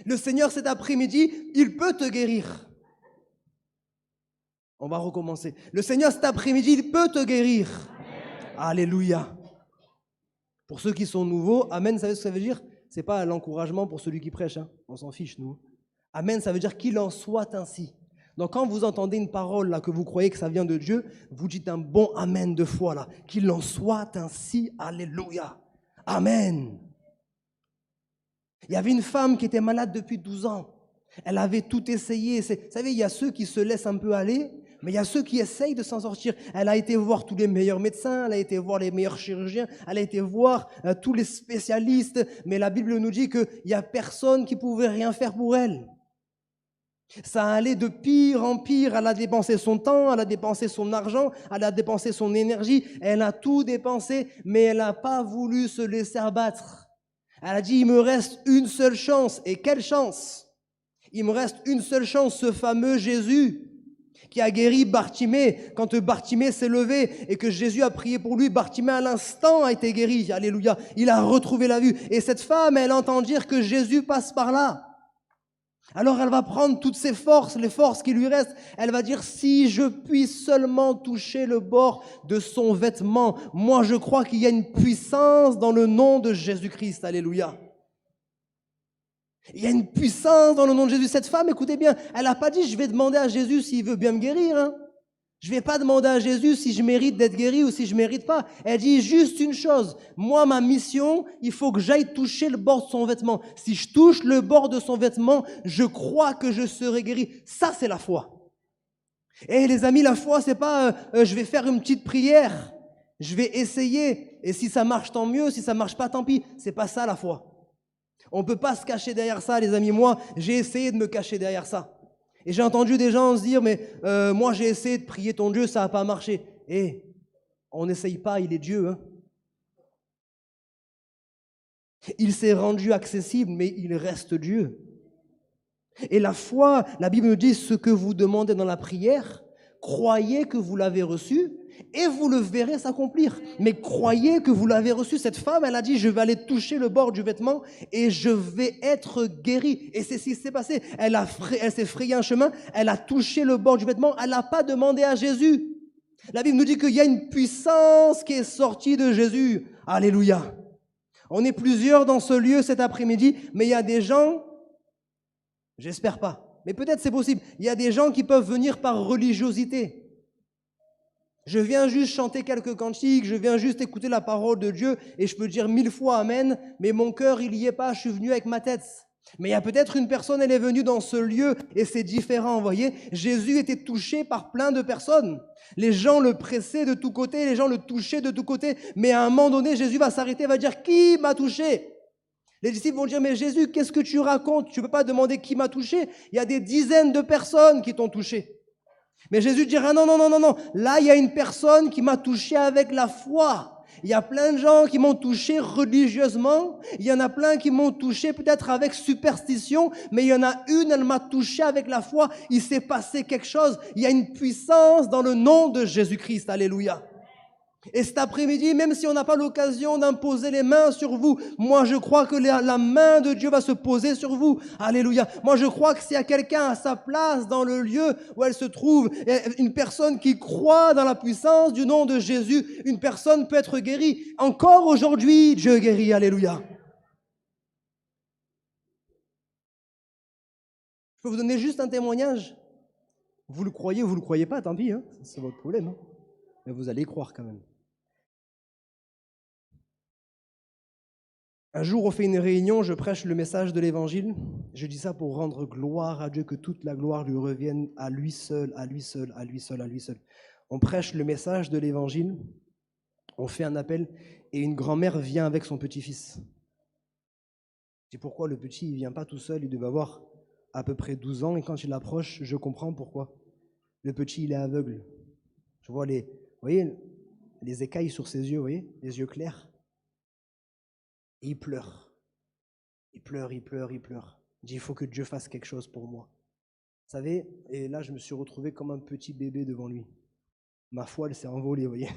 [SPEAKER 4] Le Seigneur, cet après-midi, il peut te guérir. On va recommencer. Le Seigneur, cet après-midi, il peut te guérir. Alléluia. Pour ceux qui sont nouveaux, Amen, vous savez ce que ça veut dire? C'est pas l'encouragement pour celui qui prêche, hein. On s'en fiche, nous. Amen, ça veut dire qu'il en soit ainsi. Donc quand vous entendez une parole là, que vous croyez que ça vient de Dieu, vous dites un bon Amen de foi là. Qu'il en soit ainsi, Alléluia. Amen. Il y avait une femme qui était malade depuis 12 ans. Elle avait tout essayé. Vous savez, il y a ceux qui se laissent un peu aller, mais il y a ceux qui essayent de s'en sortir. Elle a été voir tous les meilleurs médecins, elle a été voir les meilleurs chirurgiens, elle a été voir tous les spécialistes, mais la Bible nous dit qu'il n'y a personne qui pouvait rien faire pour elle. Ça allait de pire en pire. Elle a dépensé son temps, elle a dépensé son argent, elle a dépensé son énergie, elle a tout dépensé, mais elle n'a pas voulu se laisser abattre. Elle a dit, il me reste une seule chance. Et quelle chance? Il me reste une seule chance, ce fameux Jésus qui a guéri Bartimée. Quand Bartimée s'est levé et que Jésus a prié pour lui, Bartimée à l'instant a été guéri. Alléluia. Il a retrouvé la vue. Et cette femme, elle entend dire que Jésus passe par là. Alors elle va prendre toutes ses forces, les forces qui lui restent. Elle va dire, si je puis seulement toucher le bord de son vêtement, moi je crois qu'il y a une puissance dans le nom de Jésus-Christ. Alléluia. Il y a une puissance dans le nom de Jésus. Cette femme, écoutez bien, elle n'a pas dit, je vais demander à Jésus s'il veut bien me guérir. Hein. Je ne vais pas demander à Jésus si je mérite d'être guéri ou si je ne mérite pas. Elle dit juste une chose. Moi, ma mission, il faut que j'aille toucher le bord de son vêtement. Si je touche le bord de son vêtement, je crois que je serai guéri. Ça, c'est la foi. Et les amis, la foi, c'est pas je vais faire une petite prière. Je vais essayer. Et si ça marche, tant mieux. Si ça marche pas, tant pis. C'est pas ça la foi. On ne peut pas se cacher derrière ça, les amis. Moi, j'ai essayé de me cacher derrière ça. Et j'ai entendu des gens se dire, mais moi, j'ai essayé de prier ton Dieu, ça n'a pas marché. Et on n'essaye pas, il est Dieu. Hein. Il s'est rendu accessible, mais il reste Dieu. Et la foi, la Bible nous dit, ce que vous demandez dans la prière, croyez que vous l'avez reçu et vous le verrez s'accomplir. Mais croyez que vous l'avez reçu. Cette femme, elle a dit, je vais aller toucher le bord du vêtement et je vais être guérie. Et c'est ce qui s'est passé. Elle s'est frayé un chemin, elle a touché le bord du vêtement, elle n'a pas demandé à Jésus. La Bible nous dit qu'il y a une puissance qui est sortie de Jésus. Alléluia. On est plusieurs dans ce lieu cet après-midi, mais il y a des gens, j'espère pas, mais peut-être c'est possible, il y a des gens qui peuvent venir par religiosité. Je viens juste chanter quelques cantiques, je viens juste écouter la parole de Dieu et je peux dire 1000 fois Amen, mais mon cœur, il n'y est pas, je suis venu avec ma tête. Mais il y a peut-être une personne, elle est venue dans ce lieu et c'est différent, vous voyez. Jésus était touché par plein de personnes. Les gens le pressaient de tous côtés, les gens le touchaient de tous côtés, mais à un moment donné, Jésus va s'arrêter, va dire « Qui m'a touché ?» Les disciples vont dire « Mais Jésus, qu'est-ce que tu racontes? Tu ne peux pas demander qui m'a touché. Il y a des dizaines de personnes qui t'ont touché. » Mais Jésus dira, non, là il y a une personne qui m'a touché avec la foi. Il y a plein de gens qui m'ont touché religieusement, il y en a plein qui m'ont touché peut-être avec superstition, mais il y en a une, elle m'a touché avec la foi, il s'est passé quelque chose, il y a une puissance dans le nom de Jésus-Christ, alléluia. Et cet après-midi, même si on n'a pas l'occasion d'imposer les mains sur vous, moi je crois que la main de Dieu va se poser sur vous. Alléluia. Moi je crois que s'il y a quelqu'un à sa place dans le lieu où elle se trouve, une personne qui croit dans la puissance du nom de Jésus, une personne peut être guérie. Encore aujourd'hui, Dieu guérit. Alléluia. Je peux vous donner juste un témoignage. Vous le croyez ou vous le croyez pas, tant pis, hein. C'est votre problème. Hein. Mais vous allez y croire quand même. Un jour, on fait une réunion, je prêche le message de l'Évangile. Je dis ça pour rendre gloire à Dieu, que toute la gloire lui revienne à lui seul, à lui seul, à lui seul, à lui seul. On prêche le message de l'Évangile, on fait un appel, et une grand-mère vient avec son petit-fils. C'est pourquoi le petit, il ne vient pas tout seul, il devait avoir à peu près 12 ans, et quand il approche, je comprends pourquoi. Le petit, il est aveugle. Je vois vous voyez, les écailles sur ses yeux, vous voyez, les yeux clairs. Et il pleure. Il pleure, il pleure, il pleure. Il dit, il faut que Dieu fasse quelque chose pour moi. Vous savez, et là, je me suis retrouvé comme un petit bébé devant lui. Ma foi, elle s'est envolée, vous voyez.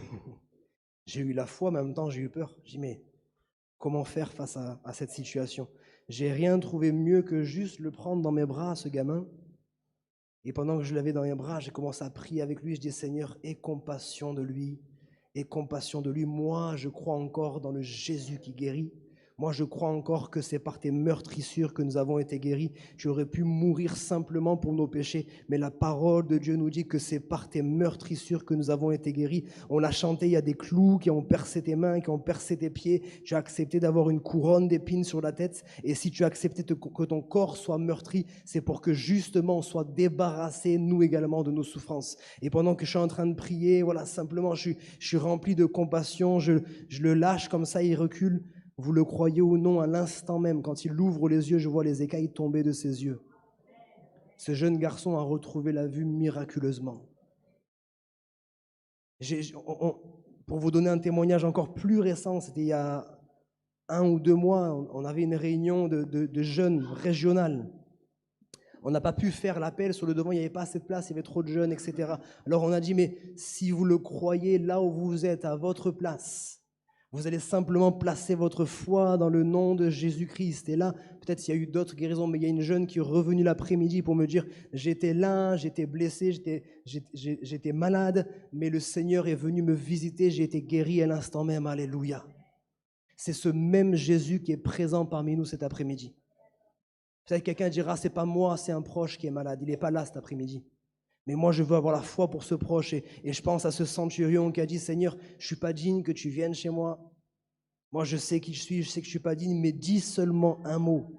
[SPEAKER 4] J'ai eu la foi, mais en même temps, j'ai eu peur. J'ai dit, mais comment faire face à cette situation? J'ai rien trouvé mieux que juste le prendre dans mes bras, ce gamin. Et pendant que je l'avais dans mes bras, j'ai commencé à prier avec lui. Je dis, Seigneur, aie compassion de lui. Aie compassion de lui. Moi, je crois encore dans le Jésus qui guérit. Moi, je crois encore que c'est par tes meurtrissures que nous avons été guéris. Tu aurais pu mourir simplement pour nos péchés, mais la parole de Dieu nous dit que c'est par tes meurtrissures que nous avons été guéris. On l'a chanté, il y a des clous qui ont percé tes mains, qui ont percé tes pieds. Tu as accepté d'avoir une couronne d'épines sur la tête. Et si tu as accepté que ton corps soit meurtri, c'est pour que justement on soit débarrassé, nous également, de nos souffrances. Et pendant que je suis en train de prier, voilà, simplement, je suis rempli de compassion. Je le lâche comme ça, il recule. Vous le croyez ou non, à l'instant même, quand il ouvre les yeux, je vois les écailles tomber de ses yeux. Ce jeune garçon a retrouvé la vue miraculeusement. Pour vous donner un témoignage encore plus récent, c'était il y a 1 ou 2 mois, on avait une réunion de jeunes régionales. On n'a pas pu faire l'appel sur le devant, il n'y avait pas assez de place, il y avait trop de jeunes, etc. Alors on a dit, mais si vous le croyez là où vous êtes, à votre place, vous allez simplement placer votre foi dans le nom de Jésus-Christ. Et là, peut-être il y a eu d'autres guérisons, mais il y a une jeune qui est revenue l'après-midi pour me dire, j'étais là, j'étais blessé, j'étais malade, mais le Seigneur est venu me visiter, j'ai été guéri à l'instant même. Alléluia. C'est ce même Jésus qui est présent parmi nous cet après-midi. Peut-être quelqu'un dira, c'est pas moi, c'est un proche qui est malade. Il n'est pas là cet après-midi. Mais moi, je veux avoir la foi pour ce proche. Et je pense à ce centurion qui a dit, Seigneur, je ne suis pas digne que tu viennes chez moi. Moi, je sais qui je sais que je ne suis pas digne, mais dis seulement un mot.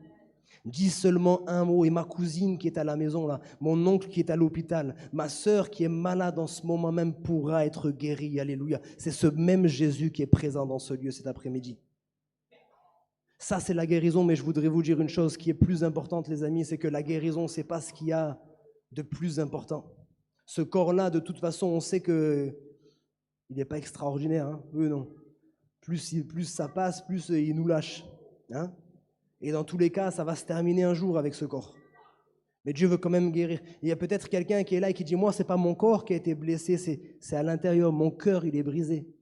[SPEAKER 4] Dis seulement un mot. Et ma cousine qui est à la maison, là, mon oncle qui est à l'hôpital, ma sœur qui est malade en ce moment même pourra être guérie. Alléluia. C'est ce même Jésus qui est présent dans ce lieu cet après-midi. Ça, c'est la guérison, mais je voudrais vous dire une chose qui est plus importante, les amis, c'est que la guérison, ce n'est pas ce qu'il y a de plus important. Ce corps-là, de toute façon, on sait qu'il n'est pas extraordinaire. Hein. Eux, non. Plus ça passe, plus il nous lâche. Hein. Et dans tous les cas, ça va se terminer un jour avec ce corps. Mais Dieu veut quand même guérir. Il y a peut-être quelqu'un qui est là et qui dit, moi, ce n'est pas mon corps qui a été blessé, c'est à l'intérieur. Mon cœur, il est brisé.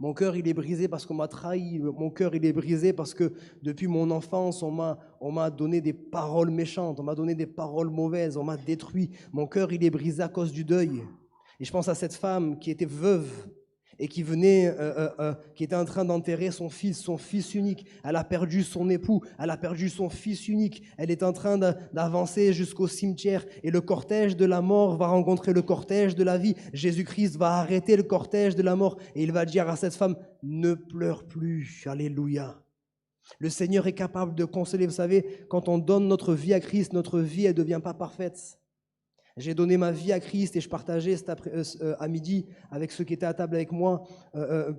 [SPEAKER 4] Mon cœur, il est brisé parce qu'on m'a trahi. Mon cœur, il est brisé parce que depuis mon enfance, on m'a donné des paroles méchantes, on m'a donné des paroles mauvaises, on m'a détruit. Mon cœur, il est brisé à cause du deuil. Et je pense à cette femme qui était veuve et qui était en train d'enterrer son fils unique. Elle a perdu son époux, elle a perdu son fils unique. Elle est en train d'avancer jusqu'au cimetière et le cortège de la mort va rencontrer le cortège de la vie. Jésus-Christ va arrêter le cortège de la mort et il va dire à cette femme, ne pleure plus. Alléluia. Le Seigneur est capable de consoler. Vous savez, quand on donne notre vie à Christ, notre vie, elle ne devient pas parfaite. J'ai donné ma vie à Christ et je partageais à midi avec ceux qui étaient à table avec moi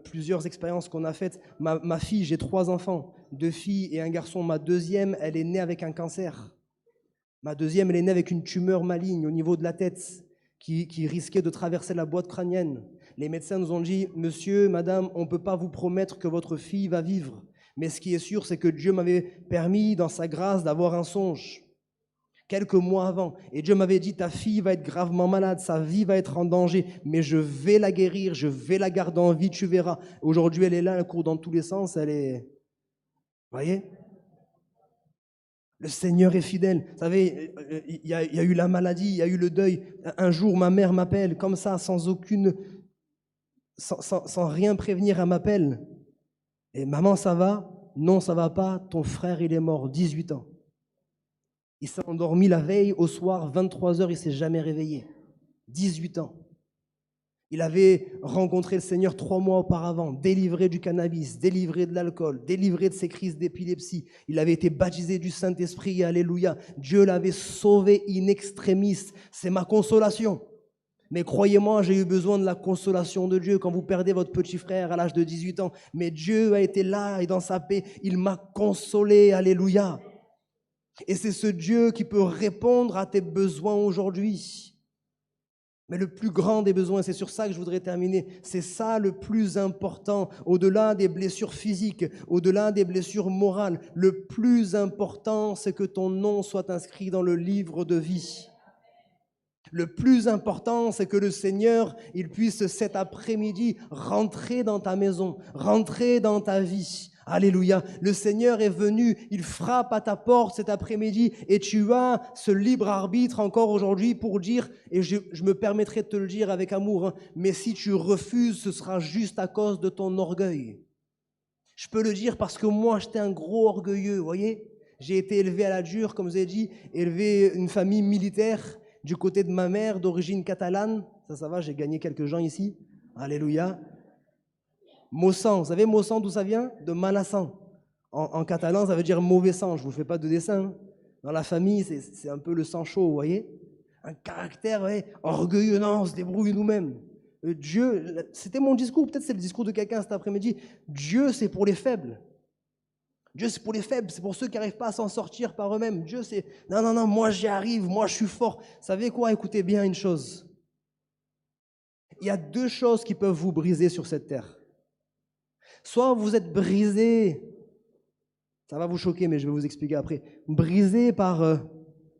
[SPEAKER 4] plusieurs expériences qu'on a faites. Ma fille, j'ai 3 enfants, 2 filles et un garçon. Ma deuxième, elle est née avec un cancer. Ma deuxième, elle est née avec une tumeur maligne au niveau de la tête qui risquait de traverser la boîte crânienne. Les médecins nous ont dit, monsieur, madame, on ne peut pas vous promettre que votre fille va vivre. Mais ce qui est sûr, c'est que Dieu m'avait permis, dans sa grâce, d'avoir un songe. Quelques mois avant, et Dieu m'avait dit, ta fille va être gravement malade, sa vie va être en danger, mais je vais la guérir, je vais la garder en vie, tu verras. Aujourd'hui, elle est là, elle court dans tous les sens, elle est... Vous voyez ? Le Seigneur est fidèle. Vous savez, il y a eu la maladie, il y a eu le deuil. Un jour, ma mère m'appelle, comme ça, sans rien prévenir, elle m'appelle. Et maman, ça va ? Non, ça va pas, ton frère, il est mort, 18 ans. Il s'est endormi la veille, au soir, 23h, il ne s'est jamais réveillé. 18 ans. Il avait rencontré le Seigneur 3 mois auparavant, délivré du cannabis, délivré de l'alcool, délivré de ses crises d'épilepsie. Il avait été baptisé du Saint-Esprit, alléluia. Dieu l'avait sauvé in extremis. C'est ma consolation. Mais croyez-moi, j'ai eu besoin de la consolation de Dieu quand vous perdez votre petit frère à l'âge de 18 ans. Mais Dieu a été là et dans sa paix, il m'a consolé, alléluia. Et c'est ce Dieu qui peut répondre à tes besoins aujourd'hui. Mais le plus grand des besoins, c'est sur ça que je voudrais terminer, c'est ça le plus important, au-delà des blessures physiques, au-delà des blessures morales, le plus important, c'est que ton nom soit inscrit dans le livre de vie. Le plus important, c'est que le Seigneur, il puisse cet après-midi rentrer dans ta maison, rentrer dans ta vie. Alléluia. Le Seigneur est venu, il frappe à ta porte cet après-midi et tu as ce libre arbitre encore aujourd'hui pour dire, et je me permettrai de te le dire avec amour, hein, mais si tu refuses, ce sera juste à cause de ton orgueil. Je peux le dire parce que moi, j'étais un gros orgueilleux, vous voyez. J'ai été élevé à la dure, comme je vous ai dit, élevé une famille militaire du côté de ma mère, d'origine catalane. Ça va, j'ai gagné quelques gens ici. Alléluia. Mossan, vous savez Mossan d'où ça vient? De Malassan. En catalan, ça veut dire mauvais sang. Je ne vous fais pas de dessin. Hein. Dans la famille, c'est un peu le sang chaud, vous voyez? Un caractère orgueilleux, non, on se débrouille nous-mêmes. Dieu, c'était mon discours, peut-être c'est le discours de quelqu'un cet après-midi. Dieu, c'est pour les faibles. Dieu, c'est pour les faibles, c'est pour ceux qui n'arrivent pas à s'en sortir par eux-mêmes. Dieu, c'est non, moi j'y arrive, moi je suis fort. Vous savez quoi? Écoutez bien une chose. Il y a 2 choses qui peuvent vous briser sur cette terre. Soit vous êtes brisé, ça va vous choquer, mais je vais vous expliquer après, brisé par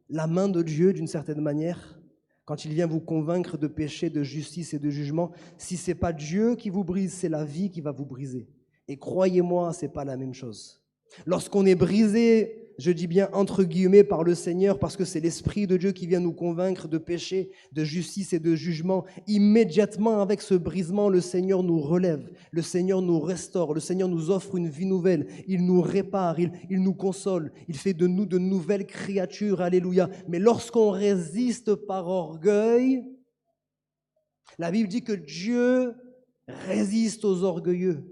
[SPEAKER 4] la main de Dieu d'une certaine manière, quand il vient vous convaincre de péché, de justice et de jugement. Si ce n'est pas Dieu qui vous brise, c'est la vie qui va vous briser. Et croyez-moi, ce n'est pas la même chose. Lorsqu'on est brisé, je dis bien entre guillemets, par le Seigneur, parce que c'est l'Esprit de Dieu qui vient nous convaincre de péché, de justice et de jugement, immédiatement avec ce brisement, le Seigneur nous relève, le Seigneur nous restaure, le Seigneur nous offre une vie nouvelle, il nous répare, il nous console, il fait de nous de nouvelles créatures, alléluia. Mais lorsqu'on résiste par orgueil, la Bible dit que Dieu résiste aux orgueilleux,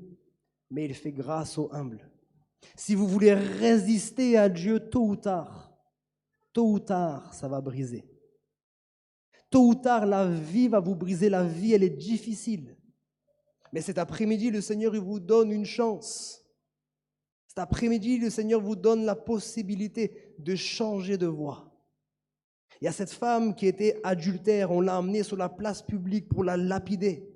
[SPEAKER 4] mais il fait grâce aux humbles. Si vous voulez résister à Dieu, tôt ou tard, ça va briser. Tôt ou tard, la vie va vous briser. La vie, elle est difficile. Mais cet après-midi, le Seigneur, il vous donne une chance. Cet après-midi, le Seigneur vous donne la possibilité de changer de voie. Il y a cette femme qui était adultère. On l'a emmenée sur la place publique pour la lapider.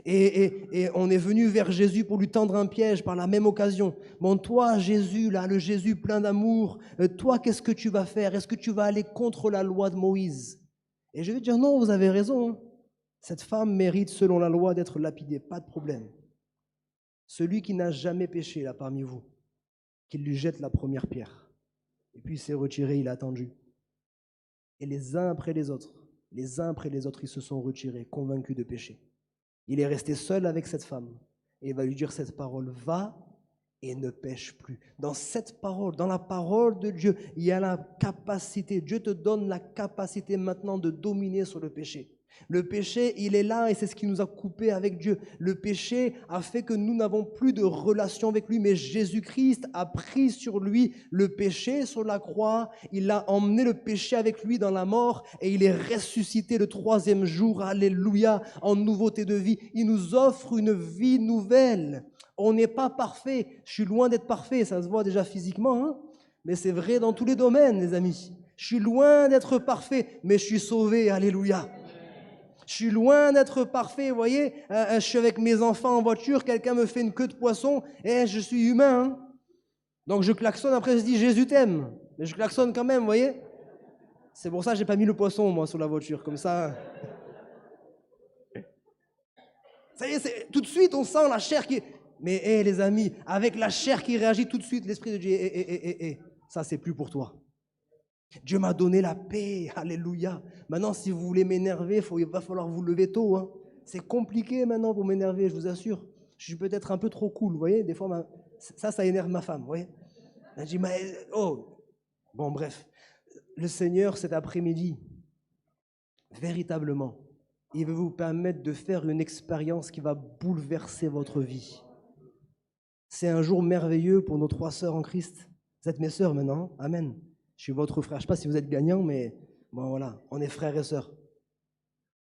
[SPEAKER 4] Et on est venu vers Jésus pour lui tendre un piège par la même occasion. Bon, toi, Jésus, là, le Jésus plein d'amour, toi, qu'est-ce que tu vas faire? Est-ce que tu vas aller contre la loi de Moïse? Et je vais dire, non, vous avez raison. Hein. Cette femme mérite, selon la loi, d'être lapidée. Pas de problème. Celui qui n'a jamais péché, là, parmi vous, qu'il lui jette la première pierre. Et puis il s'est retiré, il a attendu. Et les uns après les autres, ils se sont retirés, convaincus de péché. Il est resté seul avec cette femme et il va lui dire cette parole, va et ne pêche plus. Dans cette parole, dans la parole de Dieu, il y a la capacité, Dieu te donne la capacité maintenant de dominer sur le péché. Le péché, il est là et c'est ce qui nous a coupés avec Dieu. Le péché a fait que nous n'avons plus de relation avec lui, mais Jésus-Christ a pris sur lui le péché sur la croix. Il a emmené le péché avec lui dans la mort et il est ressuscité le 3e jour. Alléluia, en nouveauté de vie. Il nous offre une vie nouvelle. On n'est pas parfait. Je suis loin d'être parfait, ça se voit déjà physiquement, hein? Mais c'est vrai dans tous les domaines, les amis. Je suis loin d'être parfait, mais je suis sauvé. Alléluia. Je suis loin d'être parfait, vous voyez, je suis avec mes enfants en voiture, quelqu'un me fait une queue de poisson, et je suis humain, hein. Donc je klaxonne, après je dis Jésus t'aime, mais je klaxonne quand même, vous voyez. C'est pour ça que j'ai pas mis le poisson, moi, sur la voiture, comme ça. Ça y est, tout de suite, on sent la chair qui... Mais les amis, avec la chair qui réagit tout de suite, l'Esprit de Dieu, ça c'est plus pour toi. Dieu m'a donné la paix, alléluia. Maintenant, si vous voulez m'énerver, il va falloir vous lever tôt. Hein. C'est compliqué maintenant pour m'énerver, je vous assure. Je suis peut-être un peu trop cool, vous voyez. Des fois, ça énerve ma femme, vous voyez. Elle dit, bon, bref. Le Seigneur, cet après-midi, véritablement, Il veut vous permettre de faire une expérience qui va bouleverser votre vie. C'est un jour merveilleux pour nos 3 sœurs en Christ. Vous êtes mes sœurs maintenant, amen. Je suis votre frère. Je ne sais pas si vous êtes gagnants, mais bon voilà, on est frères et sœurs.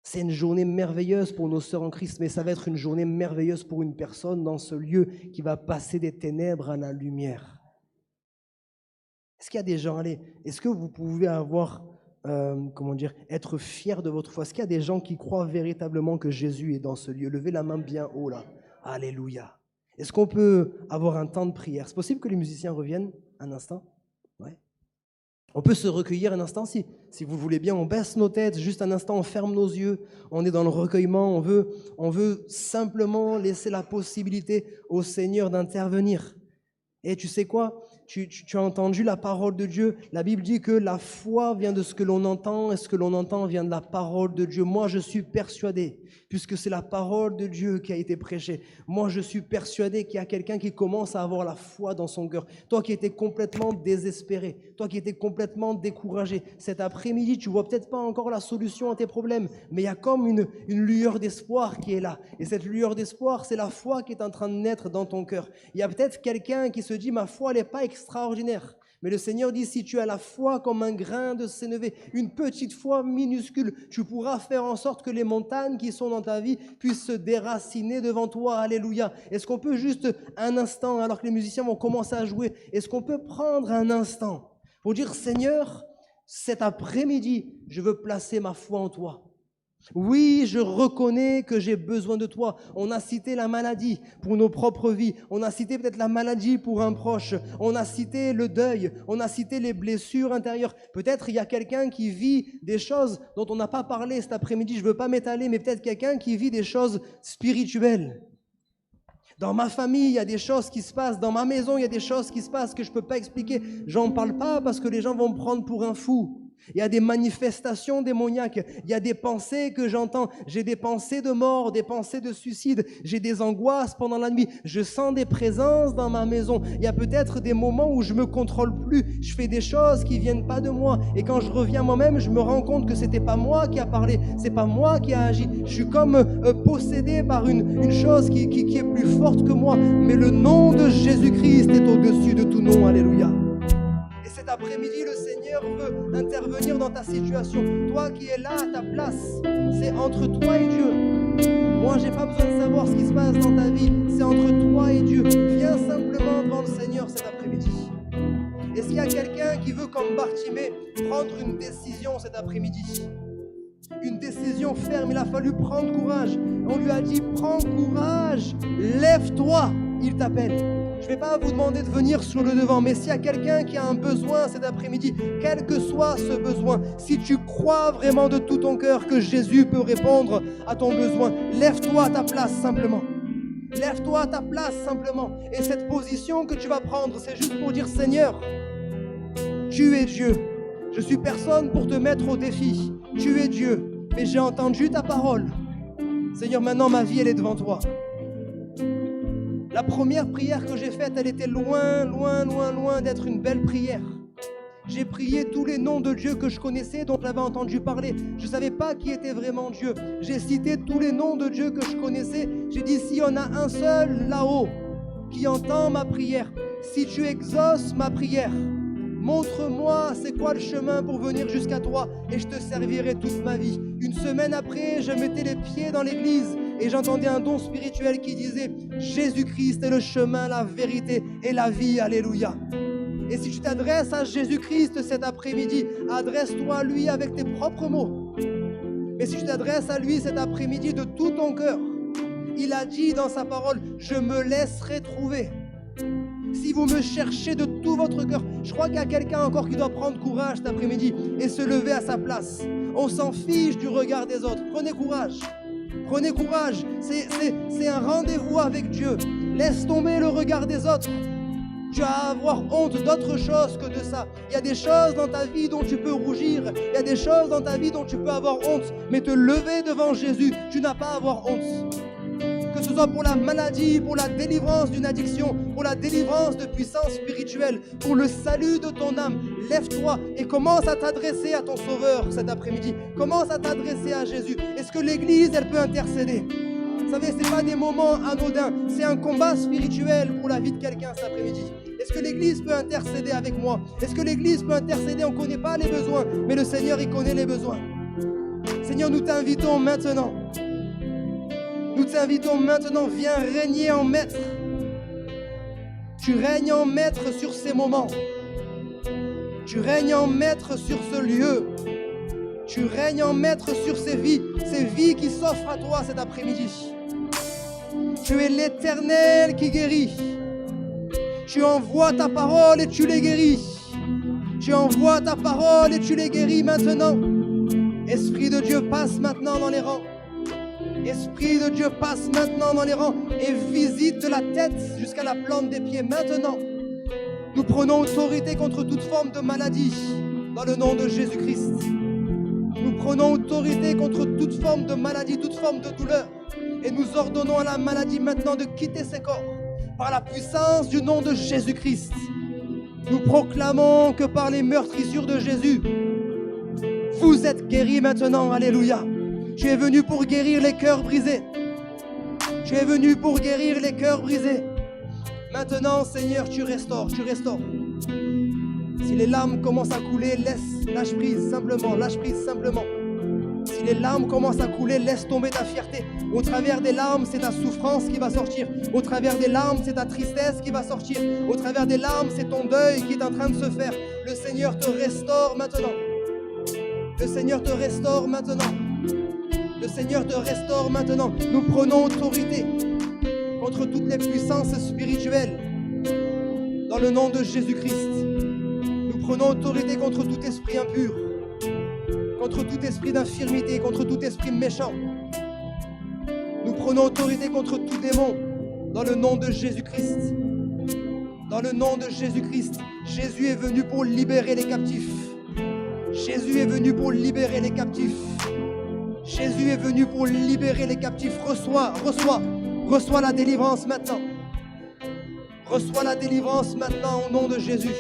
[SPEAKER 4] C'est une journée merveilleuse pour nos sœurs en Christ, mais ça va être une journée merveilleuse pour une personne dans ce lieu qui va passer des ténèbres à la lumière. Est-ce qu'il y a des gens, allez, est-ce que vous pouvez avoir, être fiers de votre foi? Est-ce qu'il y a des gens qui croient véritablement que Jésus est dans ce lieu? Levez la main bien haut là. Alléluia. Est-ce qu'on peut avoir un temps de prière? C'est possible que les musiciens reviennent un instant? Ouais. On peut se recueillir un instant si vous le voulez bien. On baisse nos têtes, juste un instant, on ferme nos yeux. On est dans le recueillement. On veut simplement laisser la possibilité au Seigneur d'intervenir. Et tu sais quoi? Tu as entendu la parole de Dieu. La Bible dit que la foi vient de ce que l'on entend et ce que l'on entend vient de la parole de Dieu. Moi, je suis persuadé, puisque c'est la parole de Dieu qui a été prêchée. Moi, je suis persuadé qu'il y a quelqu'un qui commence à avoir la foi dans son cœur. Toi qui étais complètement désespéré, toi qui étais complètement découragé, cet après-midi, tu vois peut-être pas encore la solution à tes problèmes, mais il y a comme une lueur d'espoir qui est là. Et cette lueur d'espoir, c'est la foi qui est en train de naître dans ton cœur. Il y a peut-être quelqu'un qui se dit, ma foi, elle n'est pas extraordinaire. Mais le Seigneur dit, si tu as la foi comme un grain de sénévé, une petite foi minuscule, tu pourras faire en sorte que les montagnes qui sont dans ta vie puissent se déraciner devant toi. Alléluia. Est-ce qu'on peut juste un instant, alors que les musiciens vont commencer à jouer, est-ce qu'on peut prendre un instant pour dire, Seigneur, cet après-midi, je veux placer ma foi en toi. Oui, je reconnais que j'ai besoin de toi. On a cité la maladie pour nos propres vies. On a cité peut-être la maladie pour un proche. On a cité le deuil. On a cité les blessures intérieures. Peut-être il y a quelqu'un qui vit des choses dont on n'a pas parlé cet après-midi. Je ne veux pas m'étaler, mais peut-être quelqu'un qui vit des choses spirituelles. Dans ma famille, il y a des choses qui se passent. Dans ma maison, il y a des choses qui se passent que je ne peux pas expliquer. J'en parle pas parce que les gens vont me prendre pour un fou. Il y a des manifestations démoniaques, il y a des pensées que j'entends, j'ai des pensées de mort, des pensées de suicide, j'ai des angoisses pendant la nuit, je sens des présences dans ma maison, il y a peut-être des moments où je me contrôle plus, je fais des choses qui viennent pas de moi et quand je reviens moi-même, je me rends compte que c'était pas moi qui a parlé, c'est pas moi qui a agi, je suis comme possédé par une chose qui est plus forte que moi, mais le nom de Jésus-Christ est au-dessus de tout nom, alléluia. Cet après-midi, le Seigneur veut intervenir dans ta situation. Toi qui es là à ta place, c'est entre toi et Dieu. Moi, j'ai pas besoin de savoir ce qui se passe dans ta vie. C'est entre toi et Dieu. Viens simplement devant le Seigneur cet après-midi. Est-ce qu'il y a quelqu'un qui veut, comme Bartimée, prendre une décision cet après-midi? Une décision ferme. Il a fallu prendre courage. On lui a dit, prends courage, lève-toi, il t'appelle. Je ne vais pas vous demander de venir sur le devant, mais s'il y a quelqu'un qui a un besoin cet après-midi, quel que soit ce besoin, si tu crois vraiment de tout ton cœur que Jésus peut répondre à ton besoin, lève-toi à ta place simplement. Lève-toi à ta place simplement. Et cette position que tu vas prendre, c'est juste pour dire, Seigneur, tu es Dieu. Je suis personne pour te mettre au défi. Tu es Dieu, mais j'ai entendu ta parole. Seigneur, maintenant ma vie, elle est devant toi. La première prière que j'ai faite, elle était loin d'être une belle prière. J'ai prié tous les noms de Dieu que je connaissais, dont j'avais entendu parler. Je ne savais pas qui était vraiment Dieu. J'ai cité tous les noms de Dieu que je connaissais. J'ai dit, s'il y en a un seul là-haut qui entend ma prière, si tu exauces ma prière, montre-moi c'est quoi le chemin pour venir jusqu'à toi et je te servirai toute ma vie. Une semaine après, je mettais les pieds dans l'église et j'entendais un don spirituel qui disait « Jésus-Christ est le chemin, la vérité et la vie, alléluia ». Et si tu t'adresses à Jésus-Christ cet après-midi, adresse-toi à lui avec tes propres mots. Mais si tu t'adresses à lui cet après-midi de tout ton cœur, il a dit dans sa parole « Je me laisserai trouver ». Si vous me cherchez de tout votre cœur, je crois qu'il y a quelqu'un encore qui doit prendre courage cet après-midi et se lever à sa place. On s'en fiche du regard des autres. Prenez courage. Prenez courage. C'est un rendez-vous avec Dieu. Laisse tomber le regard des autres. Tu as à avoir honte d'autre chose que de ça. Il y a des choses dans ta vie dont tu peux rougir. Il y a des choses dans ta vie dont tu peux avoir honte. Mais te lever devant Jésus, tu n'as pas à avoir honte. que ce soit pour la maladie, pour la délivrance d'une addiction, pour la délivrance de puissance spirituelle, pour le salut de ton âme. Lève-toi et commence à t'adresser à ton Sauveur cet après-midi. Commence à t'adresser à Jésus. Est-ce que l'Église, elle peut intercéder? Vous savez, ce n'est pas des moments anodins, c'est un combat spirituel pour la vie de quelqu'un cet après-midi. Est-ce que l'Église peut intercéder avec moi? Est-ce que l'Église peut intercéder? On ne connaît pas les besoins, mais le Seigneur, il connaît les besoins. Seigneur, nous t'invitons maintenant. Nous t'invitons maintenant, viens régner en maître. Tu règnes en maître sur ces moments. Tu règnes en maître sur ce lieu. Tu règnes en maître sur ces vies qui s'offrent à toi cet après-midi. Tu es l'Éternel qui guérit. Tu envoies ta parole et tu les guéris. Tu envoies ta parole et tu les guéris maintenant. Esprit de Dieu, passe maintenant dans les rangs. Esprit de Dieu, passe maintenant dans les rangs et visite de la tête jusqu'à la plante des pieds. Maintenant, nous prenons autorité contre toute forme de maladie dans le nom de Jésus-Christ. Nous prenons autorité contre toute forme de maladie, toute forme de douleur. Et nous ordonnons à la maladie maintenant de quitter ses corps par la puissance du nom de Jésus-Christ. Nous proclamons que par les meurtrissures de Jésus, vous êtes guéris maintenant. Alléluia. Tu es venu pour guérir les cœurs brisés. Tu es venu pour guérir les cœurs brisés. Maintenant, Seigneur, tu restaures, tu restaures. Si les larmes commencent à couler, lâche prise simplement, lâche prise simplement. Si les larmes commencent à couler, laisse tomber ta fierté. Au travers des larmes, c'est ta souffrance qui va sortir. Au travers des larmes, c'est ta tristesse qui va sortir. Au travers des larmes, c'est ton deuil qui est en train de se faire. Le Seigneur te restaure maintenant. Le Seigneur te restaure maintenant. Le Seigneur te restaure maintenant. Nous prenons autorité contre toutes les puissances spirituelles dans le nom de Jésus-Christ. Nous prenons autorité contre tout esprit impur, contre tout esprit d'infirmité, contre tout esprit méchant. Nous prenons autorité contre tout démon dans le nom de Jésus-Christ. Dans le nom de Jésus-Christ, Jésus est venu pour libérer les captifs. Jésus est venu pour libérer les captifs. Jésus est venu pour libérer les captifs. Reçois la délivrance maintenant. Reçois la délivrance maintenant au nom de Jésus.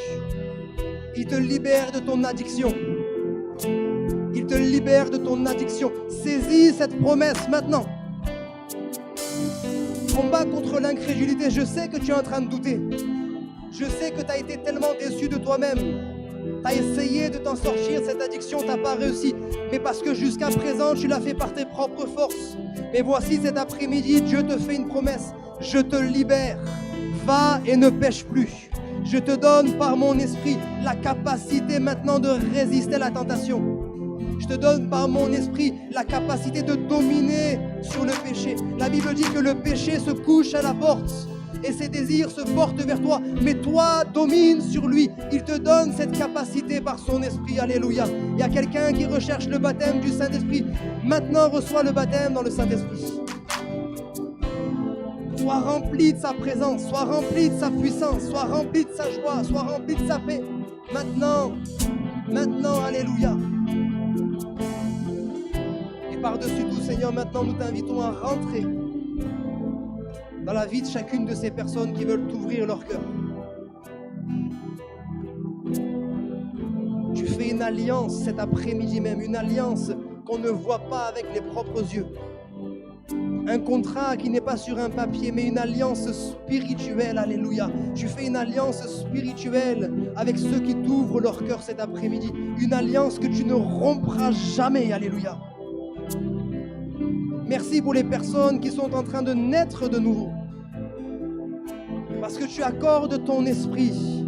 [SPEAKER 4] Il te libère de ton addiction. Il te libère de ton addiction. Saisis cette promesse maintenant. Combat contre l'incrédulité. Je sais que tu es en train de douter. Je sais que tu as été tellement déçu de toi-même. Tu as essayé de t'en sortir, cette addiction, tu n'as pas réussi. Mais parce que jusqu'à présent, tu l'as fait par tes propres forces. Mais voici cet après-midi, Dieu te fait une promesse. Je te libère. Va et ne pêche plus. Je te donne par mon esprit la capacité maintenant de résister à la tentation. Je te donne par mon esprit la capacité de dominer sur le péché. La Bible dit que le péché se couche à la porte et ses désirs se portent vers toi. Mais toi, domine sur lui. Il te donne cette capacité par son esprit. Alléluia. Il y a quelqu'un qui recherche le baptême du Saint-Esprit. Maintenant, reçois le baptême dans le Saint-Esprit. Sois rempli de sa présence, sois rempli de sa puissance, sois rempli de sa joie, sois rempli de sa paix. Maintenant, alléluia. Et par-dessus tout, Seigneur, maintenant nous t'invitons à rentrer dans la vie de chacune de ces personnes qui veulent t'ouvrir leur cœur. Tu fais une alliance cet après-midi même, une alliance qu'on ne voit pas avec les propres yeux. Un contrat qui n'est pas sur un papier, mais une alliance spirituelle, alléluia. Tu fais une alliance spirituelle avec ceux qui t'ouvrent leur cœur cet après-midi. Une alliance que tu ne rompras jamais, alléluia. Merci pour les personnes qui sont en train de naître de nouveau. Parce que tu accordes ton esprit.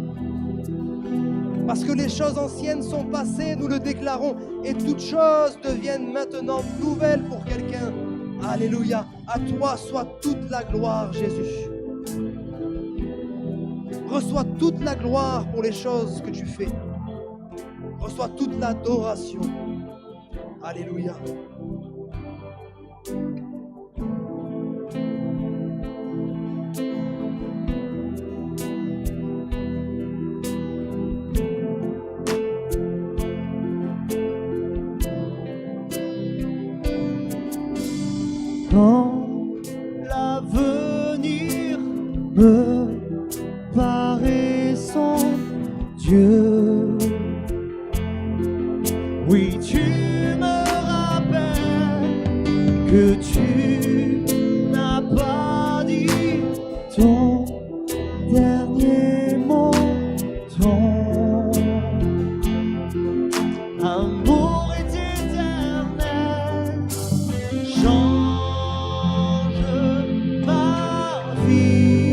[SPEAKER 4] Parce que les choses anciennes sont passées, nous le déclarons, et toutes choses deviennent maintenant nouvelles pour quelqu'un. Alléluia. À toi soit toute la gloire, Jésus. Reçois toute la gloire pour les choses que tu fais. Reçois toute l'adoration. Alléluia.
[SPEAKER 2] Quand la me paraissant Dieu. Oui, tu me rappelles que tu n'as pas dit ton dernier mot, ton amour est éternel, change ma vie,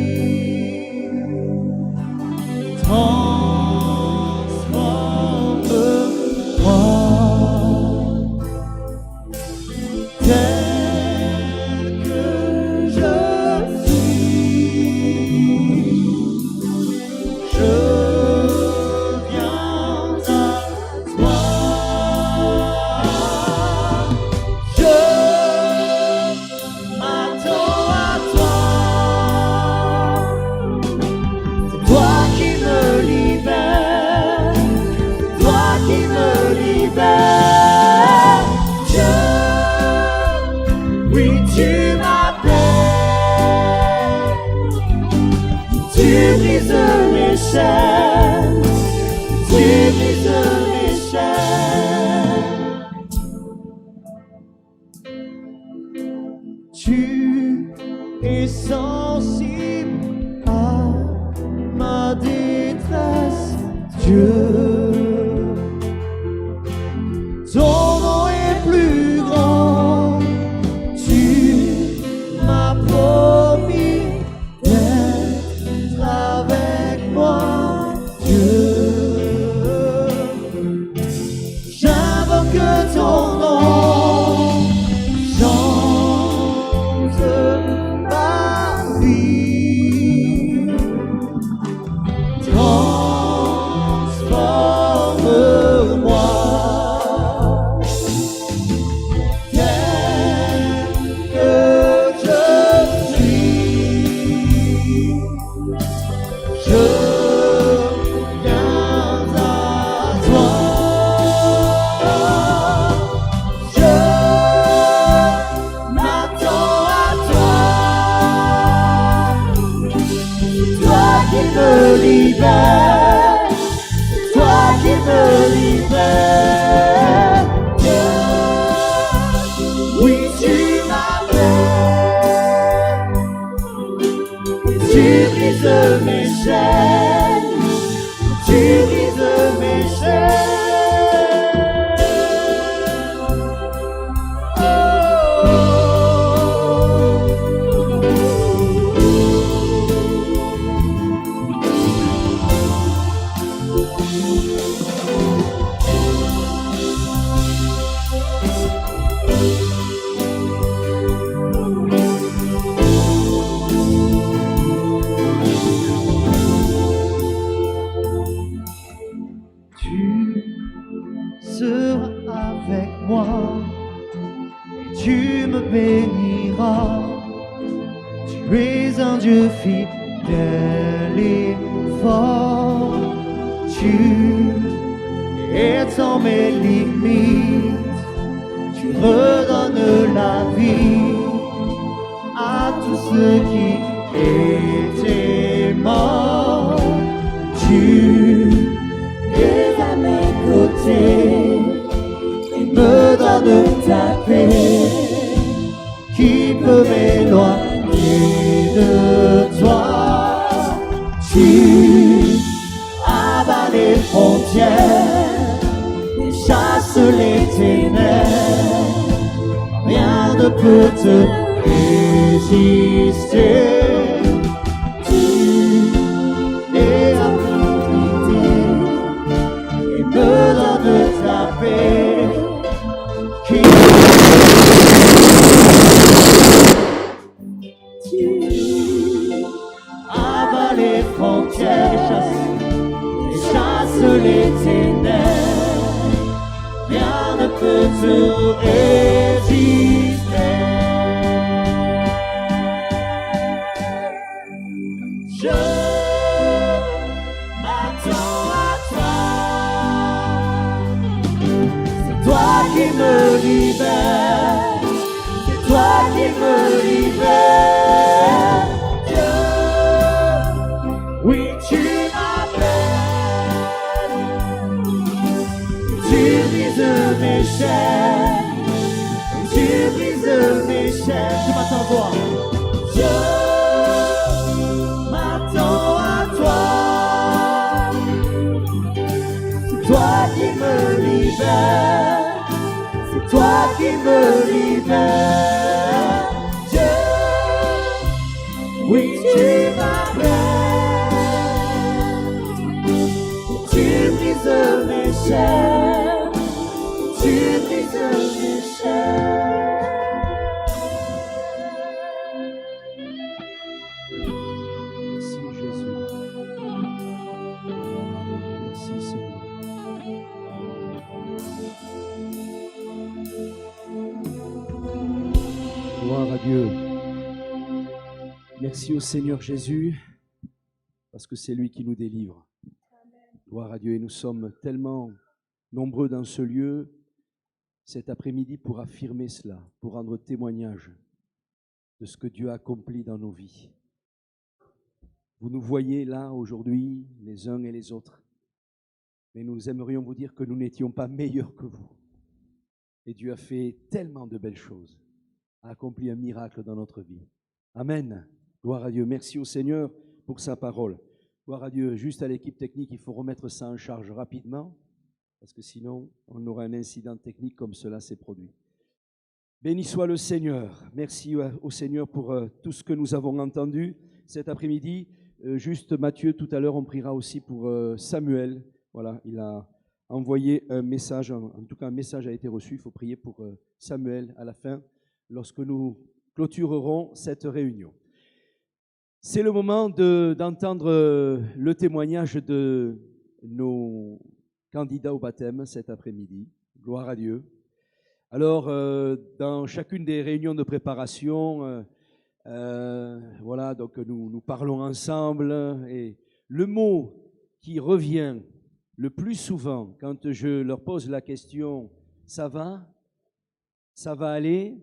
[SPEAKER 2] transforme-moi tel que je suis. Je viens à toi. Je m'attends à toi. C'est toi qui me libères. C'est toi qui me libères. Dieu, oui, tu m'appelles. Tu brises mes chaînes. Tu brises mes chaînes. Tu es sensible à ma détresse, Dieu. Ton nom est plus grand. Tu m'as promis d'être avec moi, Dieu. J'invoque ton nom, chante ma vie, transforme-moi tel que je suis. Je viens à toi. Je m'attends à toi. C'est toi qui me libères. C'est toi qui me libères. Dieu, oui, tu m'appelles. Tu brises mes chaînes. Tu brises mes chaînes. Tu seras avec moi et tu me béniras. Tu es un Dieu fidèle et fort. Tu étends mes limites. Tu redonnes la vie à tous ceux qui étaient morts. Tu es à mes côtés et me donne ta paix. Qui peut m'éloigner de toi? Tu abats les frontières et chasses les ténèbres. Rien ne peut te résister. Tu es à mes côtés et me donne ta paix. Qui tu abats les frontières et chasses les ténèbres. Rien ne peut te résister. Je m'attends à toi. C'est toi qui me libères. C'est toi qui me libères. Dieu,
[SPEAKER 5] toi qui me libères. Dieu, oui, tu m'appelles. Tu brises mes chaînes, tu brises mes chaînes.
[SPEAKER 1] Merci Jésus. Merci Seigneur. Gloire à Dieu. Merci au Seigneur Jésus, parce que c'est lui qui nous délivre. Gloire à Dieu. Et nous sommes tellement nombreux dans ce lieu cet après-midi pour affirmer cela, pour rendre témoignage de ce que Dieu a accompli dans nos vies. Vous nous voyez là aujourd'hui, les uns et les autres, mais nous aimerions vous dire que nous n'étions pas meilleurs que vous. Et Dieu a fait tellement de belles choses, a accompli un miracle dans notre vie. Amen. Gloire à Dieu. Merci au Seigneur pour sa parole. Gloire à Dieu. Juste à l'équipe technique, il faut remettre ça en charge rapidement, parce que sinon, on aura un incident technique comme cela s'est produit. Béni soit le Seigneur. Merci au Seigneur pour tout ce que nous avons entendu cet après-midi. Juste Mathieu, tout à l'heure, on priera aussi pour Samuel. Voilà, il a envoyé un message, en tout cas un message a été reçu. Il faut prier pour Samuel à la fin, lorsque nous clôturerons cette réunion. C'est le moment d'entendre le témoignage de nos candidats au baptême cet après-midi. Gloire à Dieu. Alors, dans chacune des réunions de préparation, voilà, donc nous parlons ensemble et le mot qui revient le plus souvent quand je leur pose la question « ça va aller ?»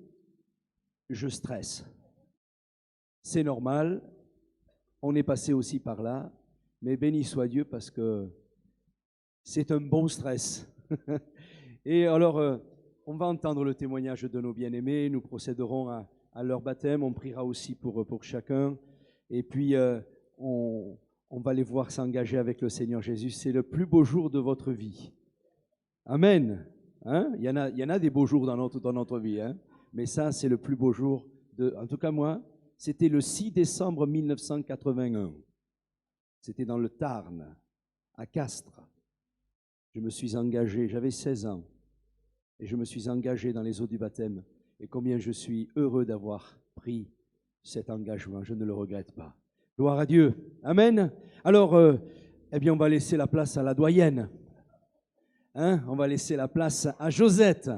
[SPEAKER 1] je stresse. C'est normal, on est passé aussi par là, mais béni soit Dieu parce que c'est un bon stress. Et alors, on va entendre le témoignage de nos bien-aimés, nous procéderons à leur baptême, on priera aussi pour chacun, et puis on va les voir s'engager avec le Seigneur Jésus. C'est le plus beau jour de votre vie. Amen. Hein? Il y en a des beaux jours dans notre vie, hein? Mais ça, c'est le plus beau jour. En tout cas, moi, c'était le 6 décembre 1981. C'était dans le Tarn, à Castres. Je me suis engagé, j'avais 16 ans, et je me suis engagé dans les eaux du baptême. Et combien je suis heureux d'avoir pris cet engagement, je ne le regrette pas. Gloire à Dieu. Amen. Alors, eh bien, on va laisser la place à la doyenne. Hein? On va laisser la place à Josette.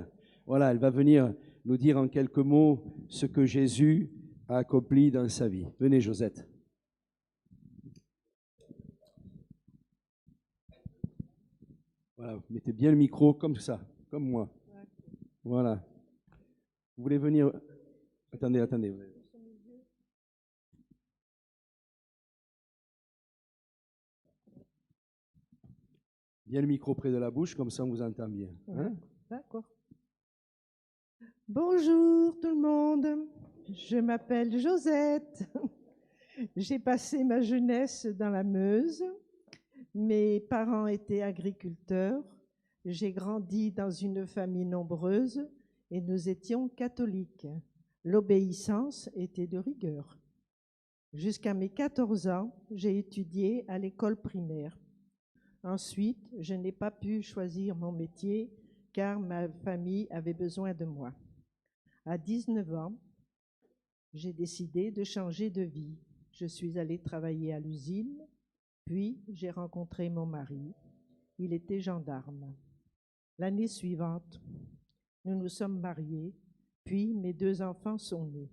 [SPEAKER 1] Voilà, elle va venir nous dire en quelques mots ce que Jésus a accompli dans sa vie. Venez, Josette. Voilà, mettez bien le micro comme ça, comme moi. Voilà. Vous voulez venir? Attendez. Bien le micro près de la bouche, comme ça on vous entend bien. Hein?
[SPEAKER 6] D'accord. Bonjour tout le monde, je m'appelle Josette. J'ai passé ma jeunesse dans la Meuse. Mes parents étaient agriculteurs. J'ai grandi dans une famille nombreuse et nous étions catholiques. L'obéissance était de rigueur. Jusqu'à mes 14 ans, j'ai étudié à l'école primaire. Ensuite, je n'ai pas pu choisir mon métier car ma famille avait besoin de moi. À 19 ans, j'ai décidé de changer de vie. Je suis allée travailler à l'usine, puis j'ai rencontré mon mari. Il était gendarme. L'année suivante, nous nous sommes mariés, puis mes 2 enfants sont nés.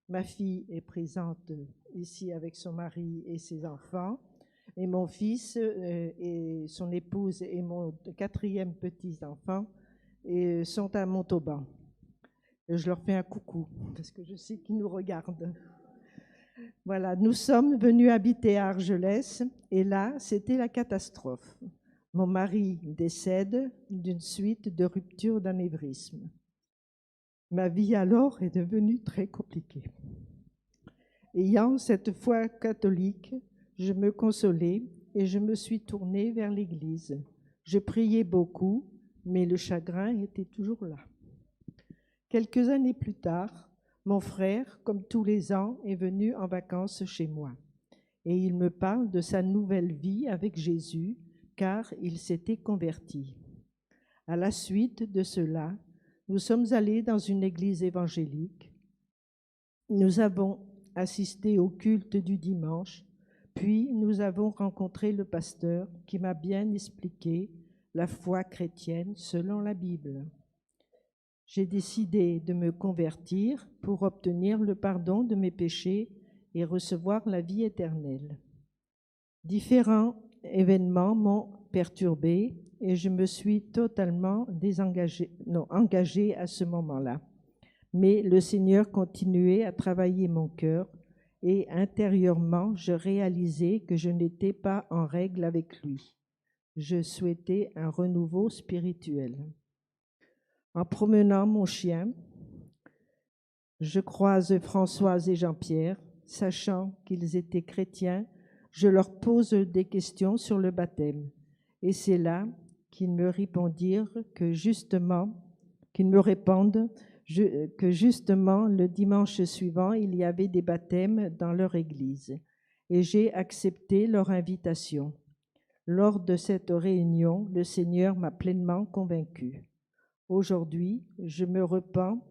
[SPEAKER 6] Ma fille est présente ici avec son mari et ses enfants, et mon fils et son épouse et mon 4e petit-enfant sont à Montauban. Je leur fais un coucou, parce que je sais qu'ils nous regardent. Voilà, nous sommes venus habiter à Argelès, et là, c'était la catastrophe. Mon mari décède d'une suite de rupture d'anévrisme. Ma vie alors est devenue très compliquée. Ayant cette foi catholique, je me consolais et je me suis tournée vers l'Église. Je priais beaucoup, mais le chagrin était toujours là. Quelques années plus tard, mon frère, comme tous les ans, est venu en vacances chez moi. Et il me parle de sa nouvelle vie avec Jésus, car il s'était converti. À la suite de cela, nous sommes allés dans une église évangélique. Nous avons assisté au culte du dimanche, puis nous avons rencontré le pasteur qui m'a bien expliqué la foi chrétienne selon la Bible. J'ai décidé de me convertir pour obtenir le pardon de mes péchés et recevoir la vie éternelle. Différents événements m'ont perturbé et je me suis totalement engagée à ce moment-là. Mais le Seigneur continuait à travailler mon cœur et intérieurement, je réalisais que je n'étais pas en règle avec lui. Je souhaitais un renouveau spirituel. En promenant mon chien, je croise Françoise et Jean-Pierre. Sachant qu'ils étaient chrétiens, je leur pose des questions sur le baptême. Et c'est là qu'ils me répondent que justement le dimanche suivant, il y avait des baptêmes dans leur église. Et j'ai accepté leur invitation. Lors de cette réunion, le Seigneur m'a pleinement convaincue. Aujourd'hui, je me repens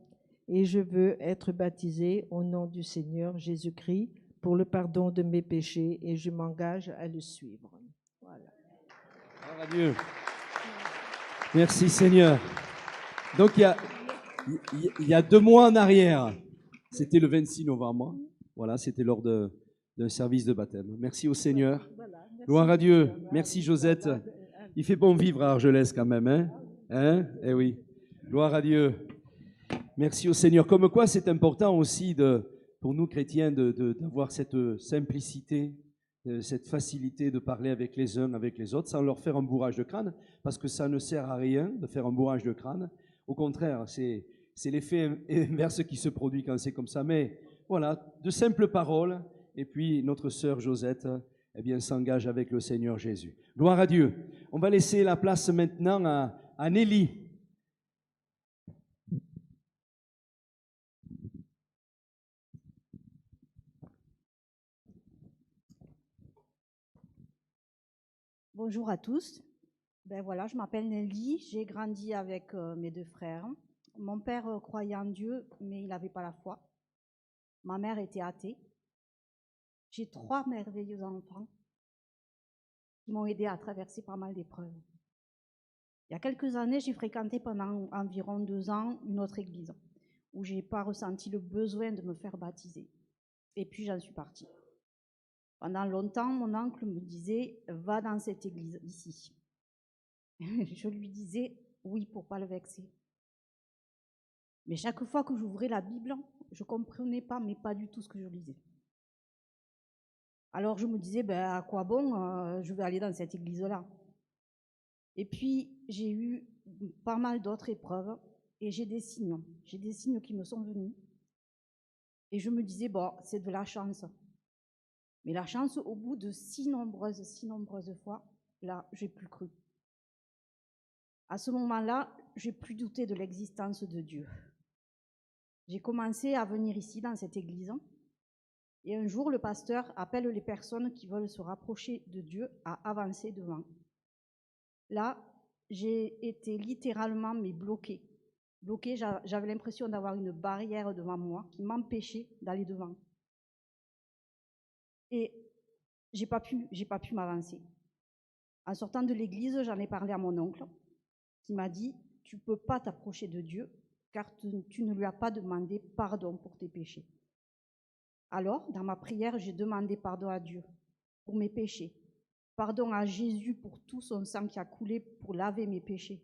[SPEAKER 6] et je veux être baptisé au nom du Seigneur Jésus-Christ pour le pardon de mes péchés et je m'engage à le suivre. Voilà.
[SPEAKER 1] Gloire à Dieu. Merci Seigneur. Donc il y a 2 mois en arrière, c'était le 26 novembre, voilà, c'était lors d'un service de baptême. Merci au Seigneur. Gloire à Dieu. Merci Josette. Il fait bon vivre à Argelès quand même, hein? Eh oui. Gloire à Dieu. Merci au Seigneur. Comme quoi, c'est important aussi pour nous chrétiens d'avoir cette simplicité, cette facilité de parler avec les uns, avec les autres, sans leur faire un bourrage de crâne, parce que ça ne sert à rien de faire un bourrage de crâne. Au contraire, c'est l'effet inverse qui se produit quand c'est comme ça. Mais voilà, de simples paroles. Et puis notre sœur Josette, eh bien, s'engage avec le Seigneur Jésus. Gloire à Dieu. On va laisser la place maintenant à Nelly.
[SPEAKER 7] Bonjour à tous. Ben voilà, je m'appelle Nelly, j'ai grandi avec mes 2 frères. Mon père croyait en Dieu, mais il n'avait pas la foi. Ma mère était athée. J'ai 3 merveilleux enfants qui m'ont aidé à traverser pas mal d'épreuves. Il y a quelques années, j'ai fréquenté pendant environ 2 ans une autre église où je n'ai pas ressenti le besoin de me faire baptiser. Et puis j'en suis partie. Pendant longtemps, mon oncle me disait « Va dans cette église ici ». Je lui disais « Oui » pour ne pas le vexer. Mais chaque fois que j'ouvrais la Bible, je ne comprenais pas, mais pas du tout ce que je lisais. Alors je me disais ben, « À quoi bon je vais aller dans cette église-là » Et puis j'ai eu pas mal d'autres épreuves et j'ai des signes qui me sont venus. Et je me disais « Bon, c'est de la chance ». Mais la chance, au bout de si nombreuses fois, là, j'ai plus cru. À ce moment-là, j'ai plus douté de l'existence de Dieu. J'ai commencé à venir ici, dans cette église, et un jour, le pasteur appelle les personnes qui veulent se rapprocher de Dieu à avancer devant. Là, j'ai été littéralement bloquée. J'avais l'impression d'avoir une barrière devant moi qui m'empêchait d'aller devant. Et j'ai pas pu m'avancer. En sortant de l'église, j'en ai parlé à mon oncle, qui m'a dit « Tu ne peux pas t'approcher de Dieu, car tu ne lui as pas demandé pardon pour tes péchés. » Alors, dans ma prière, j'ai demandé pardon à Dieu pour mes péchés. Pardon à Jésus pour tout son sang qui a coulé pour laver mes péchés.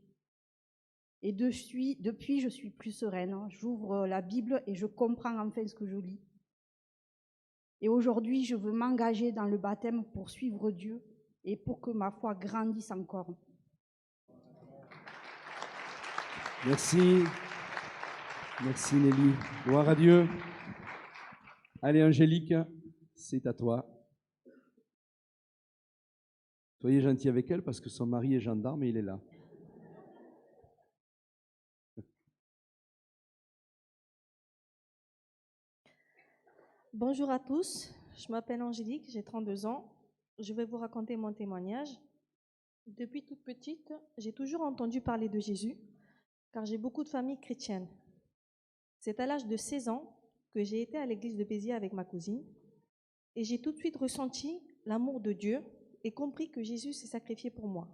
[SPEAKER 7] Et depuis, je suis plus sereine. J'ouvre la Bible et je comprends enfin ce que je lis. Et aujourd'hui, je veux m'engager dans le baptême pour suivre Dieu et pour que ma foi grandisse encore.
[SPEAKER 1] Merci. Merci Nelly. Gloire à Dieu. Allez Angélique, c'est à toi. Soyez gentil avec elle parce que son mari est gendarme et il est là.
[SPEAKER 8] Bonjour à tous, je m'appelle Angélique, j'ai 32 ans. Je vais vous raconter mon témoignage. Depuis toute petite, j'ai toujours entendu parler de Jésus, car j'ai beaucoup de familles chrétiennes. C'est à l'âge de 16 ans que j'ai été à l'église de Béziers avec ma cousine, et j'ai tout de suite ressenti l'amour de Dieu et compris que Jésus s'est sacrifié pour moi.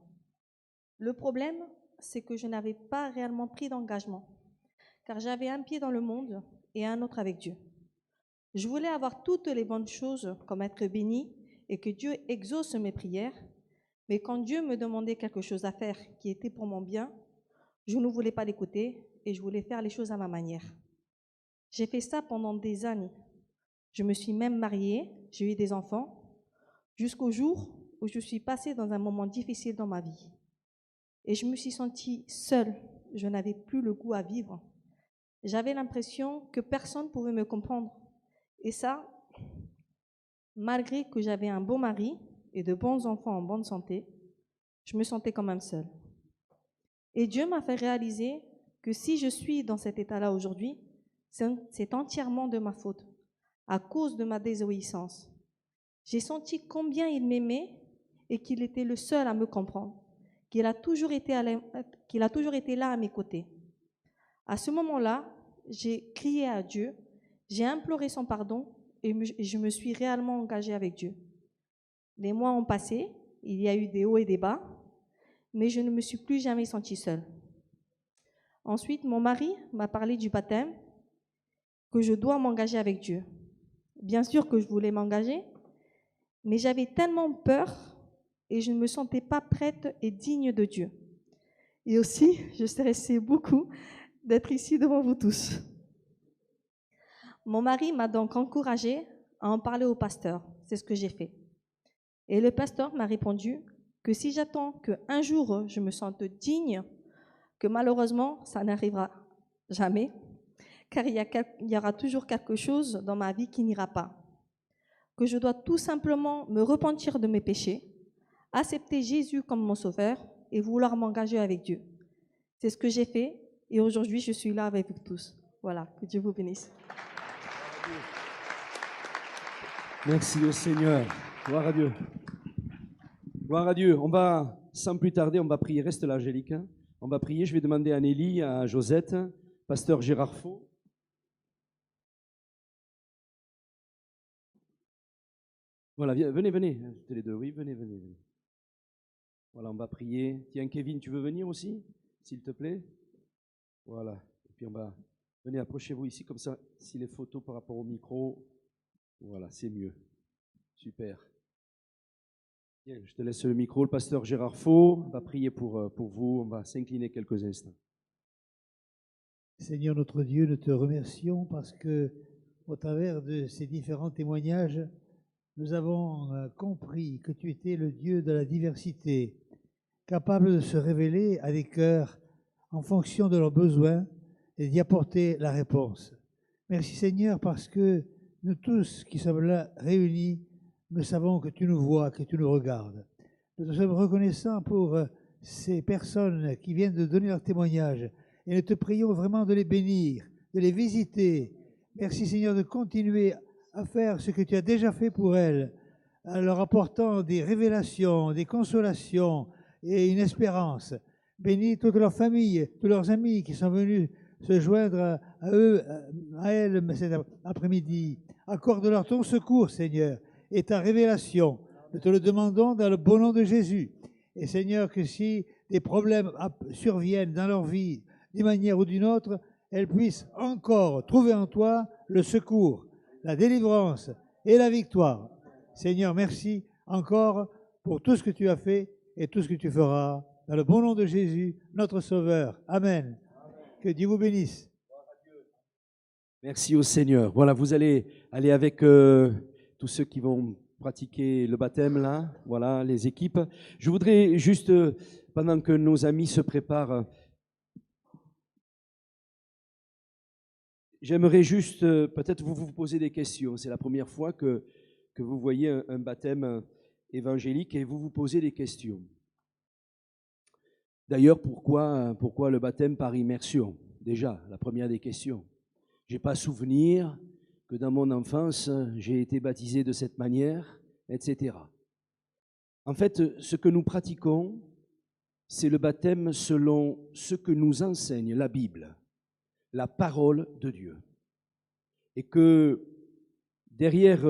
[SPEAKER 8] Le problème, c'est que je n'avais pas réellement pris d'engagement, car j'avais un pied dans le monde et un autre avec Dieu. Je voulais avoir toutes les bonnes choses, comme être béni et que Dieu exauce mes prières, mais quand Dieu me demandait quelque chose à faire qui était pour mon bien, je ne voulais pas l'écouter et je voulais faire les choses à ma manière. J'ai fait ça pendant des années. Je me suis même mariée, j'ai eu des enfants, jusqu'au jour où je suis passée dans un moment difficile dans ma vie. Et je me suis sentie seule, je n'avais plus le goût à vivre. J'avais l'impression que personne ne pouvait me comprendre. Et ça, malgré que j'avais un bon mari et de bons enfants en bonne santé, je me sentais quand même seule. Et Dieu m'a fait réaliser que si je suis dans cet état-là aujourd'hui, c'est entièrement de ma faute, à cause de ma désobéissance. J'ai senti combien il m'aimait et qu'il était le seul à me comprendre, qu'il a toujours été là à mes côtés. À ce moment-là, j'ai crié à Dieu, j'ai imploré son pardon et je me suis réellement engagée avec Dieu. Les mois ont passé, il y a eu des hauts et des bas, mais je ne me suis plus jamais sentie seule. Ensuite, mon mari m'a parlé du baptême, que je dois m'engager avec Dieu. Bien sûr que je voulais m'engager, mais j'avais tellement peur et je ne me sentais pas prête et digne de Dieu. Et aussi, je stressais beaucoup d'être ici devant vous tous. Mon mari m'a donc encouragée à en parler au pasteur. C'est ce que j'ai fait. Et le pasteur m'a répondu que si j'attends qu'un jour je me sente digne, que malheureusement, ça n'arrivera jamais, car il y aura toujours quelque chose dans ma vie qui n'ira pas. Que je dois tout simplement me repentir de mes péchés, accepter Jésus comme mon sauveur et vouloir m'engager avec Dieu. C'est ce que j'ai fait et aujourd'hui, je suis là avec vous tous. Voilà, que Dieu vous bénisse.
[SPEAKER 1] Merci au Seigneur. Gloire à Dieu. Gloire à Dieu. On va, sans plus tarder, on va prier. Reste là, Angélique. On va prier. Je vais demander à Nelly, à Josette, pasteur Gérard Faux. Voilà, venez, tous les deux. Oui, venez. Voilà, on va prier. Tiens, Kevin, tu veux venir aussi, s'il te plaît? Voilà. Et puis venez, approchez-vous ici, comme ça, si les photos par rapport au micro, voilà, c'est mieux. Super. Bien, je te laisse le micro. Le pasteur Gérard Faux va prier pour vous. On va s'incliner quelques instants.
[SPEAKER 9] Seigneur notre Dieu, nous te remercions parce que, au travers de ces différents témoignages, nous avons compris que tu étais le Dieu de la diversité, capable de se révéler à des cœurs en fonction de leurs besoins et d'y apporter la réponse. Merci Seigneur parce que nous tous qui sommes là réunis, nous savons que tu nous vois, que tu nous regardes. Nous te sommes reconnaissants pour ces personnes qui viennent de donner leur témoignage et nous te prions vraiment de les bénir, de les visiter. Merci Seigneur de continuer à faire ce que tu as déjà fait pour elles, en leur apportant des révélations, des consolations et une espérance. Bénis toute leur famille, tous leurs amis qui sont venus se joindre à eux, à elles cet après-midi. Accorde-leur ton secours, Seigneur, et ta révélation. Nous te le demandons dans le bon nom de Jésus. Et Seigneur, que si des problèmes surviennent dans leur vie, d'une manière ou d'une autre, elles puissent encore trouver en toi le secours, la délivrance et la victoire. Seigneur, merci encore pour tout ce que tu as fait et tout ce que tu feras. Dans le bon nom de Jésus, notre Sauveur. Amen. Que Dieu vous bénisse.
[SPEAKER 1] Merci au Seigneur. Voilà, vous allez aller avec tous ceux qui vont pratiquer le baptême là. Voilà, les équipes. Je voudrais juste, pendant que nos amis se préparent, j'aimerais juste peut-être vous poser des questions. C'est la première fois que vous voyez un baptême évangélique et vous posez des questions. D'ailleurs, pourquoi le baptême par immersion? Déjà, la première des questions. Je n'ai pas souvenir que dans mon enfance, j'ai été baptisé de cette manière, etc. En fait, ce que nous pratiquons, c'est le baptême selon ce que nous enseigne la Bible, la parole de Dieu. Et que derrière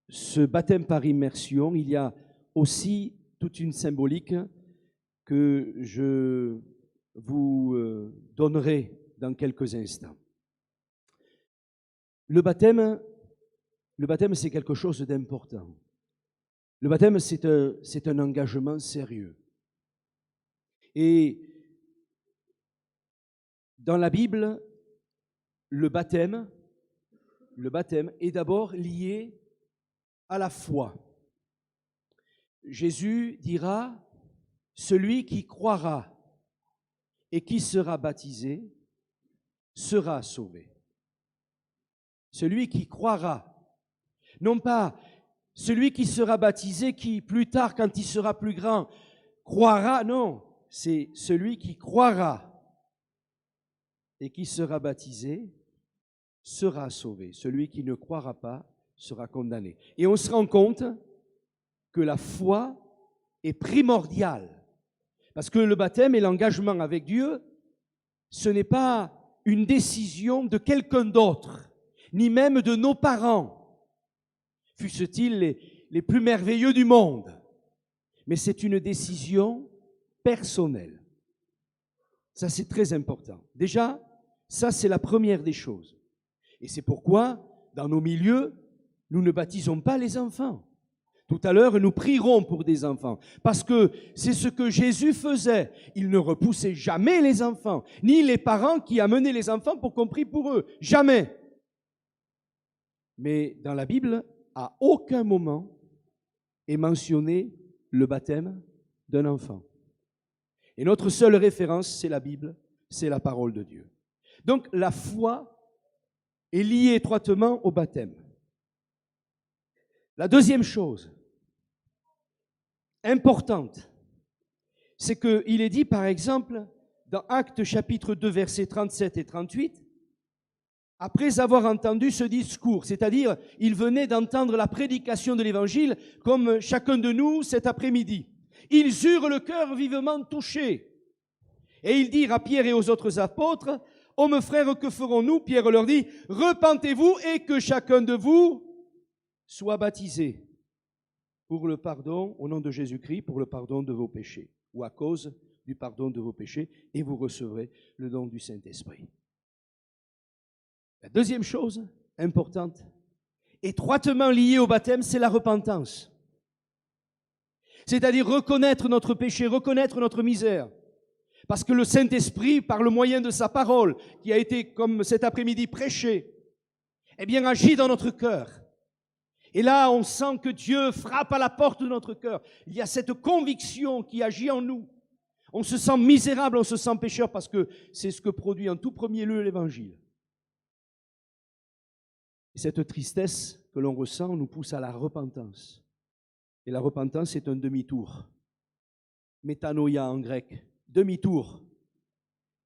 [SPEAKER 1] ce baptême par immersion, il y a aussi toute une symbolique que je vous donnerai dans quelques instants. Le baptême, c'est quelque chose d'important. Le baptême, c'est un engagement sérieux. Et dans la Bible, le baptême est d'abord lié à la foi. Jésus dira, celui qui croira et qui sera baptisé sera sauvé. Celui qui croira, non pas celui qui sera baptisé, qui plus tard, quand il sera plus grand, croira, non, c'est celui qui croira et qui sera baptisé sera sauvé. Celui qui ne croira pas sera condamné. Et on se rend compte que la foi est primordiale. Parce que le baptême et l'engagement avec Dieu, ce n'est pas une décision de quelqu'un d'autre, ni même de nos parents, fussent-ils les plus merveilleux du monde. Mais c'est une décision personnelle. Ça, c'est très important. Déjà, ça, c'est la première des choses. Et c'est pourquoi, dans nos milieux, nous ne baptisons pas les enfants. Tout à l'heure, nous prierons pour des enfants, parce que c'est ce que Jésus faisait. Il ne repoussait jamais les enfants, ni les parents qui amenaient les enfants pour qu'on prie pour eux. Jamais. Mais dans la Bible, à aucun moment est mentionné le baptême d'un enfant. Et notre seule référence, c'est la Bible, c'est la parole de Dieu. Donc la foi est liée étroitement au baptême. La deuxième chose importante, c'est qu'il est dit par exemple dans Actes chapitre 2 versets 37 et 38, après avoir entendu ce discours, c'est-à-dire il venait d'entendre la prédication de l'évangile comme chacun de nous cet après-midi. Ils eurent le cœur vivement touché et ils dirent à Pierre et aux autres apôtres, « Hommes frères, que ferons-nous » Pierre leur dit, « Repentez-vous et que chacun de vous soit baptisé pour le pardon, au nom de Jésus-Christ, pour le pardon de vos péchés, ou à cause du pardon de vos péchés, et vous recevrez le don du Saint-Esprit. » La deuxième chose importante, étroitement liée au baptême, c'est la repentance. C'est-à-dire reconnaître notre péché, reconnaître notre misère. Parce que le Saint-Esprit, par le moyen de sa parole, qui a été, comme cet après-midi, prêchée, eh bien, agit dans notre cœur. Et là, on sent que Dieu frappe à la porte de notre cœur. Il y a cette conviction qui agit en nous. On se sent misérable, on se sent pécheur, parce que c'est ce que produit en tout premier lieu l'Évangile. Et cette tristesse que l'on ressent nous pousse à la repentance. Et la repentance, c'est un demi-tour. Métanoïa en grec, demi-tour.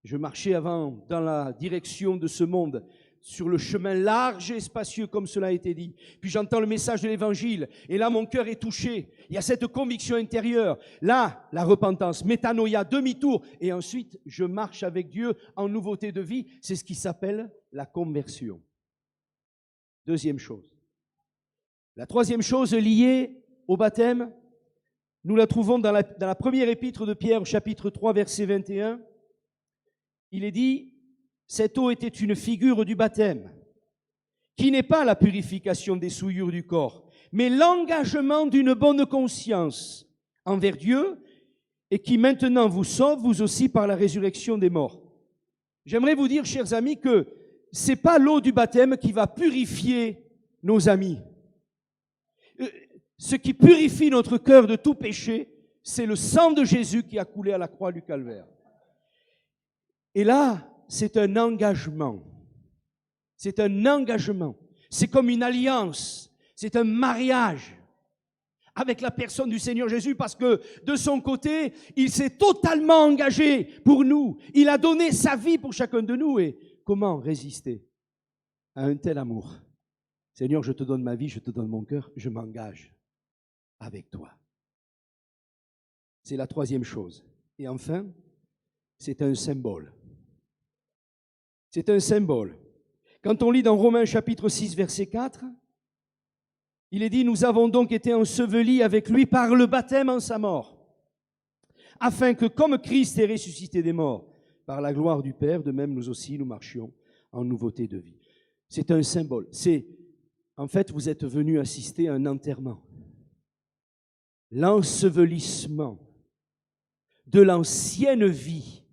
[SPEAKER 1] Je marchais avant dans la direction de ce monde, sur le chemin large et spacieux, comme cela a été dit. Puis j'entends le message de l'Évangile, et là mon cœur est touché. Il y a cette conviction intérieure. Là, la repentance, métanoïa, demi-tour. Et ensuite, je marche avec Dieu en nouveauté de vie. C'est ce qui s'appelle la conversion. Deuxième chose. La troisième chose liée au baptême, nous la trouvons dans la première épître de Pierre, chapitre 3, verset 21. Il est dit, « Cette eau était une figure du baptême, qui n'est pas la purification des souillures du corps, mais l'engagement d'une bonne conscience envers Dieu, et qui maintenant vous sauve, vous aussi, par la résurrection des morts. » J'aimerais vous dire, chers amis, que ce n'est pas l'eau du baptême qui va purifier nos amis. Ce qui purifie notre cœur de tout péché, c'est le sang de Jésus qui a coulé à la croix du Calvaire. Et là, c'est un engagement. C'est un engagement. C'est comme une alliance. C'est un mariage avec la personne du Seigneur Jésus, parce que de son côté, il s'est totalement engagé pour nous. Il a donné sa vie pour chacun de nous. Et comment résister? a un tel amour. Seigneur, je te donne ma vie, je te donne mon cœur, je m'engage avec toi. C'est la troisième chose. Et enfin, c'est un symbole. C'est un symbole. Quand on lit dans Romains chapitre 6, verset 4, il est dit, nous avons donc été ensevelis avec lui par le baptême en sa mort, afin que comme Christ est ressuscité des morts par la gloire du Père, de même nous aussi nous marchions en nouveauté de vie. C'est un symbole. En fait, vous êtes venus assister à un enterrement. L'ensevelissement de l'ancienne vie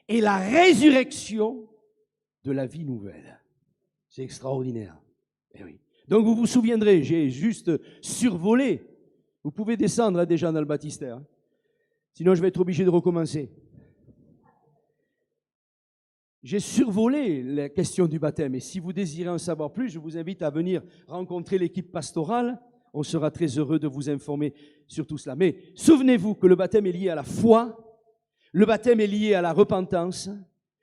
[SPEAKER 1] et la résurrection de la vie nouvelle. C'est extraordinaire. Eh oui. Donc vous vous souviendrez, j'ai juste survolé. Vous pouvez descendre déjà dans le baptistère. Sinon, je vais être obligé de recommencer. J'ai survolé la question du baptême. Et si vous désirez en savoir plus, je vous invite à venir rencontrer l'équipe pastorale. On sera très heureux de vous informer sur tout cela. Mais souvenez-vous que le baptême est lié à la foi, le baptême est lié à la repentance,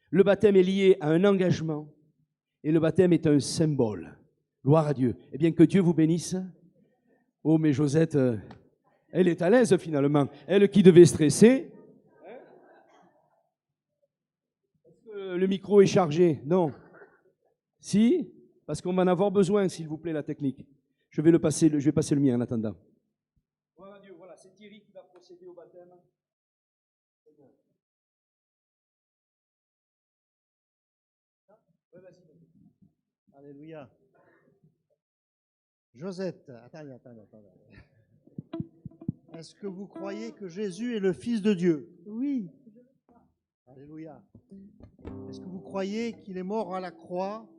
[SPEAKER 1] le baptême est lié à un engagement, et le baptême est un symbole. Gloire à Dieu. Eh bien, que Dieu vous bénisse. Oh, mais Josette, elle est à l'aise finalement. Elle qui devait stresser. Est-ce que le micro est chargé? Non. Si? Parce qu'on va en avoir besoin, s'il vous plaît, la technique. Je vais passer le mien en attendant. Gloire à Dieu. Voilà, c'est Thierry qui va procéder au baptême. Ouais, vas-y.
[SPEAKER 2] Alléluia. Josette, attendez. Est-ce que vous croyez que Jésus est le Fils de Dieu?
[SPEAKER 6] Oui,
[SPEAKER 2] Alléluia. Est-ce que vous croyez qu'il est mort à la croix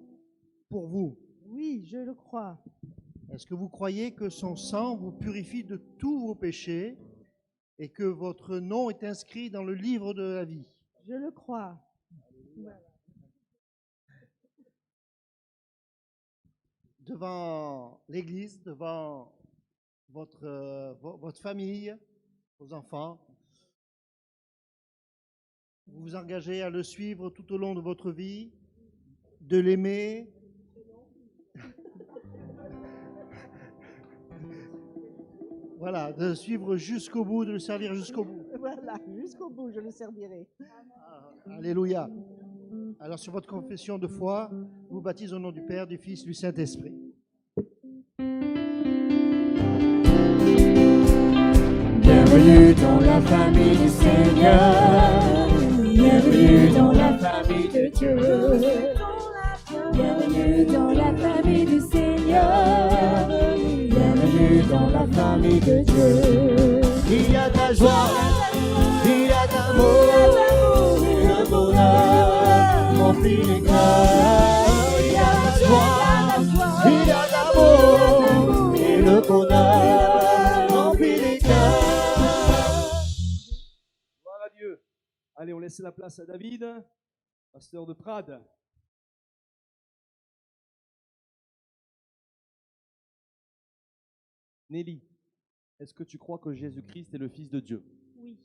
[SPEAKER 2] pour vous?
[SPEAKER 6] oui, je le crois.
[SPEAKER 2] Est-ce que vous croyez que son sang vous purifie de tous vos péchés et que votre nom est inscrit dans le livre de la vie?
[SPEAKER 6] Je le crois.
[SPEAKER 2] Devant l'Église, devant votre famille, vos enfants, vous vous engagez à le suivre tout au long de votre vie, de l'aimer, voilà, de le suivre jusqu'au bout, de le servir jusqu'au bout.
[SPEAKER 6] Voilà, jusqu'au bout, je le servirai.
[SPEAKER 2] Alléluia. Alors sur votre confession de foi, vous baptisez au nom du Père, du Fils, du Saint-Esprit.
[SPEAKER 5] Bienvenue dans la famille du Seigneur. Bienvenue dans la famille de Dieu. Bienvenue dans la famille du Seigneur. Bienvenue dans la famille de Dieu.
[SPEAKER 2] Il y a de la joie, il y a de l'amour, et le bonheur remplit les cœurs. Il y a de la joie, il y a de l'amour, et le bonheur remplit les cœurs.
[SPEAKER 1] Gloire à Dieu. Allez, on laisse la place à David, pasteur de Prades.
[SPEAKER 10] Nelly, est-ce que tu crois que Jésus-Christ est le Fils de Dieu?
[SPEAKER 8] Oui,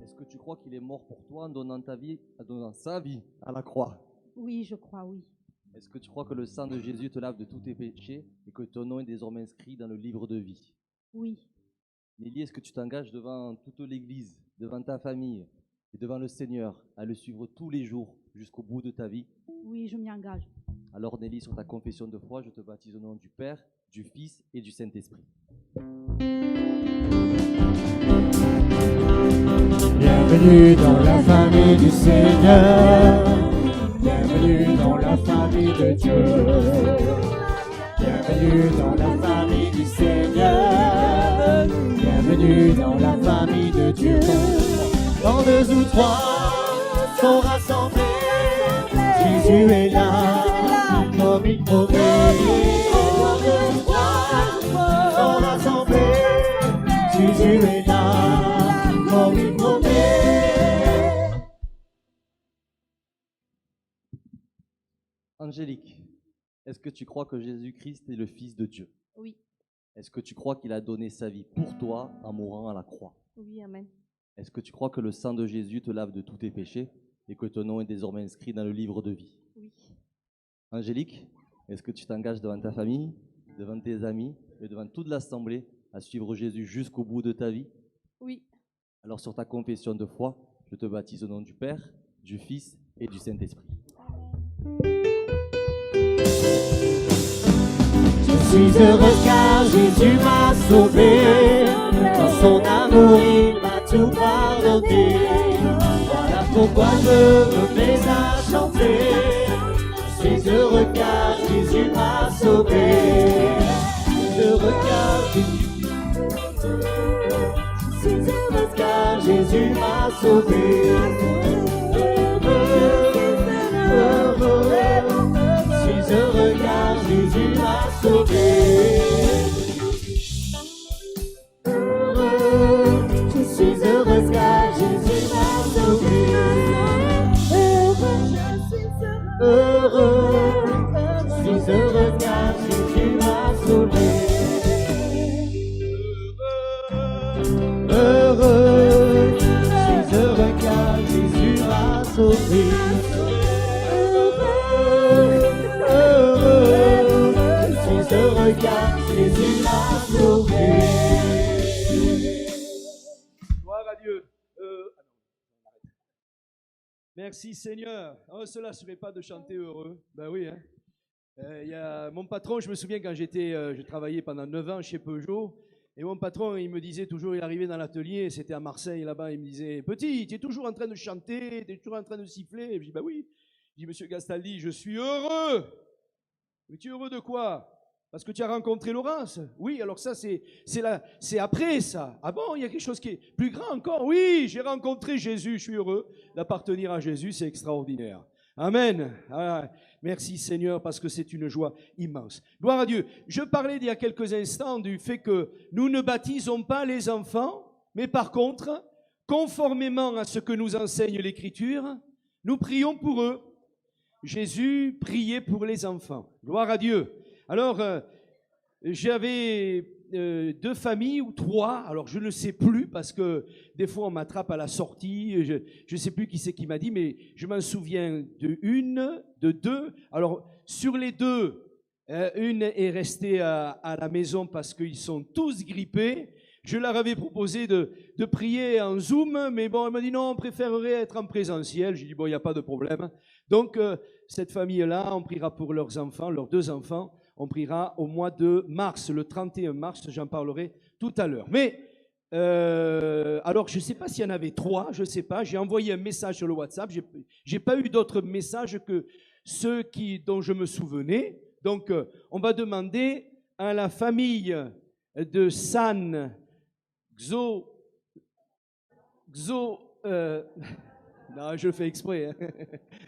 [SPEAKER 10] Est-ce que tu crois qu'il est mort pour toi en donnant sa vie à la croix?
[SPEAKER 8] oui, je crois, oui.
[SPEAKER 10] Est-ce que tu crois que le sang de Jésus te lave de tous tes péchés et que ton nom est désormais inscrit dans le livre de vie?
[SPEAKER 8] Oui,
[SPEAKER 10] Nelly, est-ce que tu t'engages devant toute l'Église, devant ta famille et devant le Seigneur à le suivre tous les jours jusqu'au bout de ta vie?
[SPEAKER 8] oui, je m'y engage.
[SPEAKER 10] Alors Nelly, sur ta confession de foi, je te baptise au nom du Père, du Fils et du Saint-Esprit.
[SPEAKER 5] Bienvenue dans la famille du Seigneur. Bienvenue dans la famille de Dieu. Bienvenue dans la famille du Seigneur. Bienvenue dans la famille de Dieu.
[SPEAKER 2] Quand deux ou trois sont rassemblés, Jésus est là, comme il promet. Quand deux ou trois sont rassemblés, Jésus est là, comme il promet.
[SPEAKER 10] Angélique, est-ce que tu crois que Jésus-Christ est le Fils de Dieu?
[SPEAKER 8] Oui,
[SPEAKER 10] Est-ce que tu crois qu'il a donné sa vie pour toi en mourant à la croix?
[SPEAKER 8] oui, amen.
[SPEAKER 10] Est-ce que tu crois que le sang de Jésus te lave de tous tes péchés et que ton nom est désormais inscrit dans le livre de vie?
[SPEAKER 8] Oui,
[SPEAKER 10] Angélique, est-ce que tu t'engages devant ta famille, devant tes amis et devant toute l'assemblée à suivre Jésus jusqu'au bout de ta vie?
[SPEAKER 8] Oui.
[SPEAKER 10] Alors sur ta confession de foi, je te baptise au nom du Père, du Fils et du Saint-Esprit.
[SPEAKER 5] Je suis heureux car Jésus m'a sauvé. Dans son amour, il m'a tout pardonné. Voilà pourquoi je me mets à chanter. Je suis heureux car Jésus m'a sauvé. Heureux car Jésus m'a sauvé. Je suis heureux car Jésus m'a sauvé. Je suis heureuse car Jésus m'a sauvé. Je suis heureux car Jésus m'a sauvé. Heureux, je suis heureux car Jésus m'a sauvé. Je suis heureux car Jésus m'a sauvé.
[SPEAKER 1] Gloire à Dieu. Merci Seigneur. Oh, cela ne serait pas de chanter heureux. Ben oui. Hein. Y a mon patron, je me souviens quand je travaillais pendant 9 ans chez Peugeot. Et mon patron, il me disait toujours, il arrivait dans l'atelier, c'était à Marseille là-bas, il me disait, petit, tu es toujours en train de chanter, tu es toujours en train de siffler. Et je dis, bah oui. Je dis, monsieur Gastaldi, je suis heureux. Mais tu es heureux de quoi? Parce que tu as rencontré Laurence? Oui, alors ça, c'est après ça. Ah bon, il y a quelque chose qui est plus grand encore? Oui, j'ai rencontré Jésus, je suis heureux d'appartenir à Jésus, c'est extraordinaire. Amen. Ah, merci Seigneur parce que c'est une joie immense. Gloire à Dieu. Je parlais il y a quelques instants du fait que nous ne baptisons pas les enfants, mais par contre, conformément à ce que nous enseigne l'Écriture, nous prions pour eux. Jésus priait pour les enfants. Gloire à Dieu. Alors, j'avais 2 familles ou 3, alors je ne sais plus parce que des fois on m'attrape à la sortie, je ne sais plus qui c'est qui m'a dit, mais je m'en souviens de 2. Alors, sur les 2, une est restée à la maison parce qu'ils sont tous grippés. Je leur avais proposé de prier en Zoom, mais bon, elle m'a dit non, on préférerait être en présentiel. J'ai dit bon, il n'y a pas de problème. Donc, cette famille-là, on priera pour leurs enfants, leurs 2 enfants. On priera au mois de mars, le 31 mars, j'en parlerai tout à l'heure. Mais, alors, je ne sais pas s'il y en avait 3, je ne sais pas. J'ai envoyé un message sur le WhatsApp. Je n'ai pas eu d'autres messages que ceux dont je me souvenais. Donc, on va demander à la famille de San non, je le fais exprès. Hein.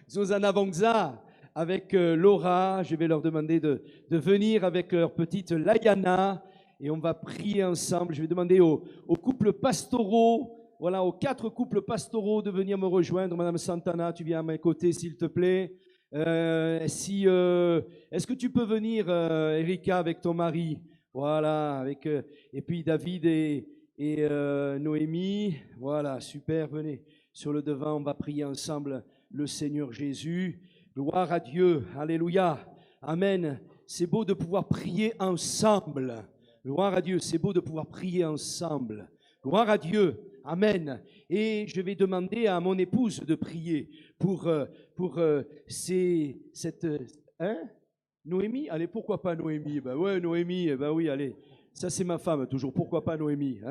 [SPEAKER 1] Zozana Vongza avec Laura. Je vais leur demander de venir avec leur petite Layana et on va prier ensemble. Je vais demander aux couples pastoraux, voilà, aux 4 couples pastoraux de venir me rejoindre. Madame Santana, tu viens à mes côtés, s'il te plaît. Est-ce que tu peux venir, Erika, avec ton mari? Voilà, et puis David et Noémie. Voilà, super, venez sur le devant, on va prier ensemble le Seigneur Jésus. Gloire à Dieu, alléluia, amen. C'est beau de pouvoir prier ensemble. Gloire à Dieu, c'est beau de pouvoir prier ensemble. Gloire à Dieu, amen. Et je vais demander à mon épouse de prier pour cette... Noémie? Allez, pourquoi pas Noémie? Ben ouais, Noémie, ben oui, allez. Ça, c'est ma femme, toujours. Pourquoi pas Noémie?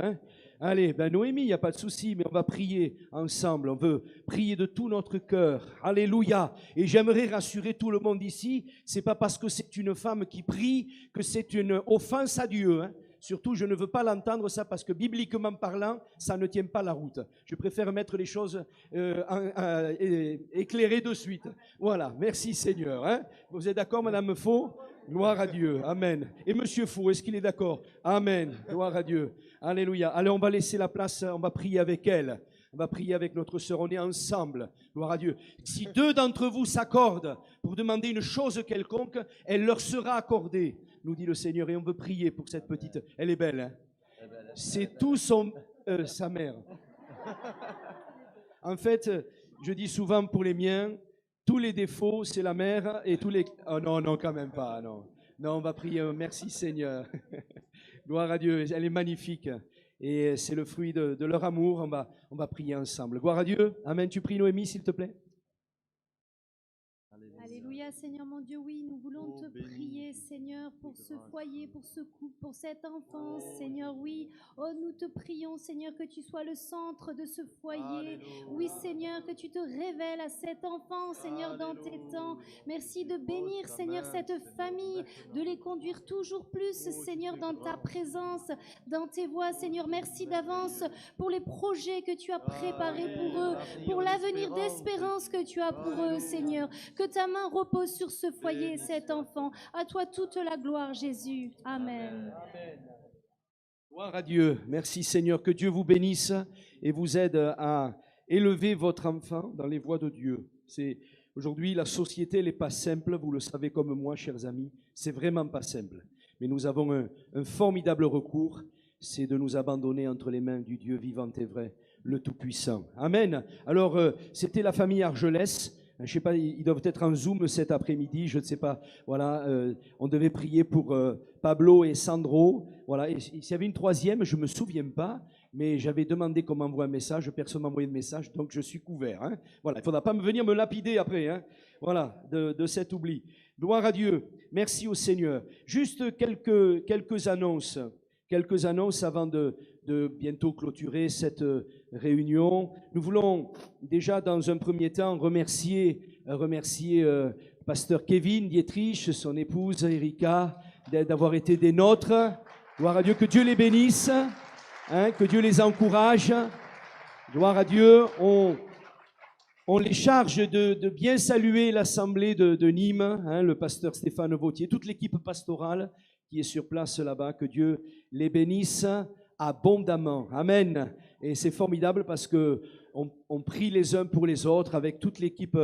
[SPEAKER 1] Allez, ben Noémie, il n'y a pas de souci, mais on va prier ensemble. On veut prier de tout notre cœur. Alléluia. Et j'aimerais rassurer tout le monde ici, c'est pas parce que c'est une femme qui prie que c'est une offense à Dieu. Surtout, je ne veux pas l'entendre ça parce que bibliquement parlant, ça ne tient pas la route. Je préfère mettre les choses éclairées de suite. Voilà, merci Seigneur. Vous êtes d'accord, Madame Faux? Gloire à Dieu, amen. Et Monsieur Faux, est-ce qu'il est d'accord? Amen, gloire à Dieu, alléluia. Allez, on va laisser la place, on va prier avec elle. On va prier avec notre sœur, on est ensemble, gloire à Dieu. Si 2 d'entre vous s'accordent pour demander une chose quelconque, elle leur sera accordée, nous dit le Seigneur. Et on veut prier pour cette petite, elle est belle, c'est tout sa mère. En fait, je dis souvent pour les miens, tous les défauts, c'est la mère et tous les... Oh non, non, quand même pas, non. Non, on va prier, merci Seigneur. Gloire à Dieu, elle est magnifique. Et c'est le fruit de leur amour, on va prier ensemble. Gloire à Dieu. Amen, tu pries Noémie, s'il te plaît.
[SPEAKER 11] Alléluia, Seigneur mon Dieu, oui, nous voulons te prier, Seigneur, pour ce foyer, pour ce couple, pour cette enfance, Seigneur, oui. Oh, nous te prions, Seigneur, que tu sois le centre de ce foyer. Oui, Seigneur, que tu te révèles à cet enfant, Seigneur, dans tes temps. Merci de bénir, Seigneur, cette famille, de les conduire toujours plus, Seigneur, dans ta présence, dans tes voies, Seigneur. Merci d'avance pour les projets que tu as préparés pour eux, pour l'avenir d'espérance que tu as pour eux, Seigneur. Que ta main repose sur ce foyer et cet enfant. À toi toute la gloire, Jésus. Amen.
[SPEAKER 1] Gloire à Dieu. Merci Seigneur. Que Dieu vous bénisse et vous aide à élever votre enfant dans les voies de Dieu. Aujourd'hui, la société n'est pas simple, vous le savez comme moi, chers amis. C'est vraiment pas simple. Mais nous avons un formidable recours, c'est de nous abandonner entre les mains du Dieu vivant et vrai, le Tout-Puissant. Amen. Alors, c'était la famille Argelès. Je ne sais pas, ils doivent être en Zoom cet après-midi, je ne sais pas. Voilà, on devait prier pour Pablo et Sandro. Voilà, et s'il y avait une troisième, je ne me souviens pas, mais j'avais demandé qu'on m'envoie un message, personne m'a envoyé de message, donc je suis couvert. Hein. Voilà, il ne faudra pas venir me lapider après. Hein. Voilà, de cet oubli. Gloire à Dieu. Merci au Seigneur. Juste quelques annonces avant de bientôt clôturer cette réunion. Nous voulons déjà dans un premier temps remercier pasteur Kevin Dietrich, son épouse Erika, d'avoir été des nôtres. Gloire à Dieu, que Dieu les bénisse, hein, que Dieu les encourage. Gloire à Dieu. On les charge de bien saluer l'assemblée de Nîmes, hein, le pasteur Stéphane Vautier, toute l'équipe pastorale qui est sur place là-bas. Que Dieu les bénisse abondamment. Amen. Et c'est formidable parce que on prie les uns pour les autres avec toute l'équipe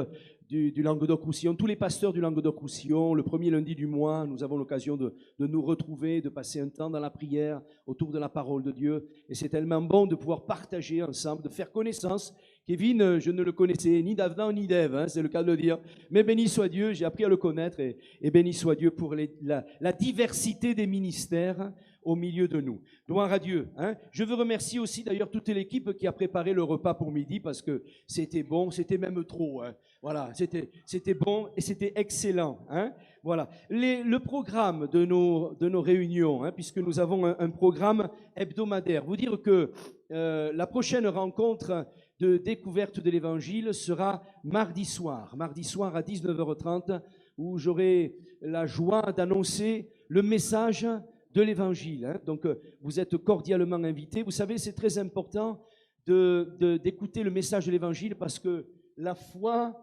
[SPEAKER 1] du Languedoc-Roussillon, tous les pasteurs du Languedoc-Roussillon. Le premier lundi du mois, nous avons l'occasion de nous retrouver, de passer un temps dans la prière autour de la parole de Dieu. Et c'est tellement bon de pouvoir partager ensemble, de faire connaissance. Kevin, je ne le connaissais ni d'Avenant ni d'Ève, hein, c'est le cas de le dire. Mais béni soit Dieu, j'ai appris à le connaître et béni soit Dieu pour la diversité des ministères au milieu de nous. Gloire à Dieu. Hein. Je veux remercier aussi d'ailleurs toute l'équipe qui a préparé le repas pour midi parce que c'était bon, c'était même trop. Hein. Voilà, c'était bon et c'était excellent. Hein. Voilà. Le programme de nos réunions, hein, puisque nous avons un programme hebdomadaire. Vous dire que la prochaine rencontre de découverte de l'Évangile sera mardi soir à 19h30, où j'aurai la joie d'annoncer le message de l'Évangile. Hein. Donc, vous êtes cordialement invités. Vous savez, c'est très important d'écouter le message de l'Évangile parce que la foi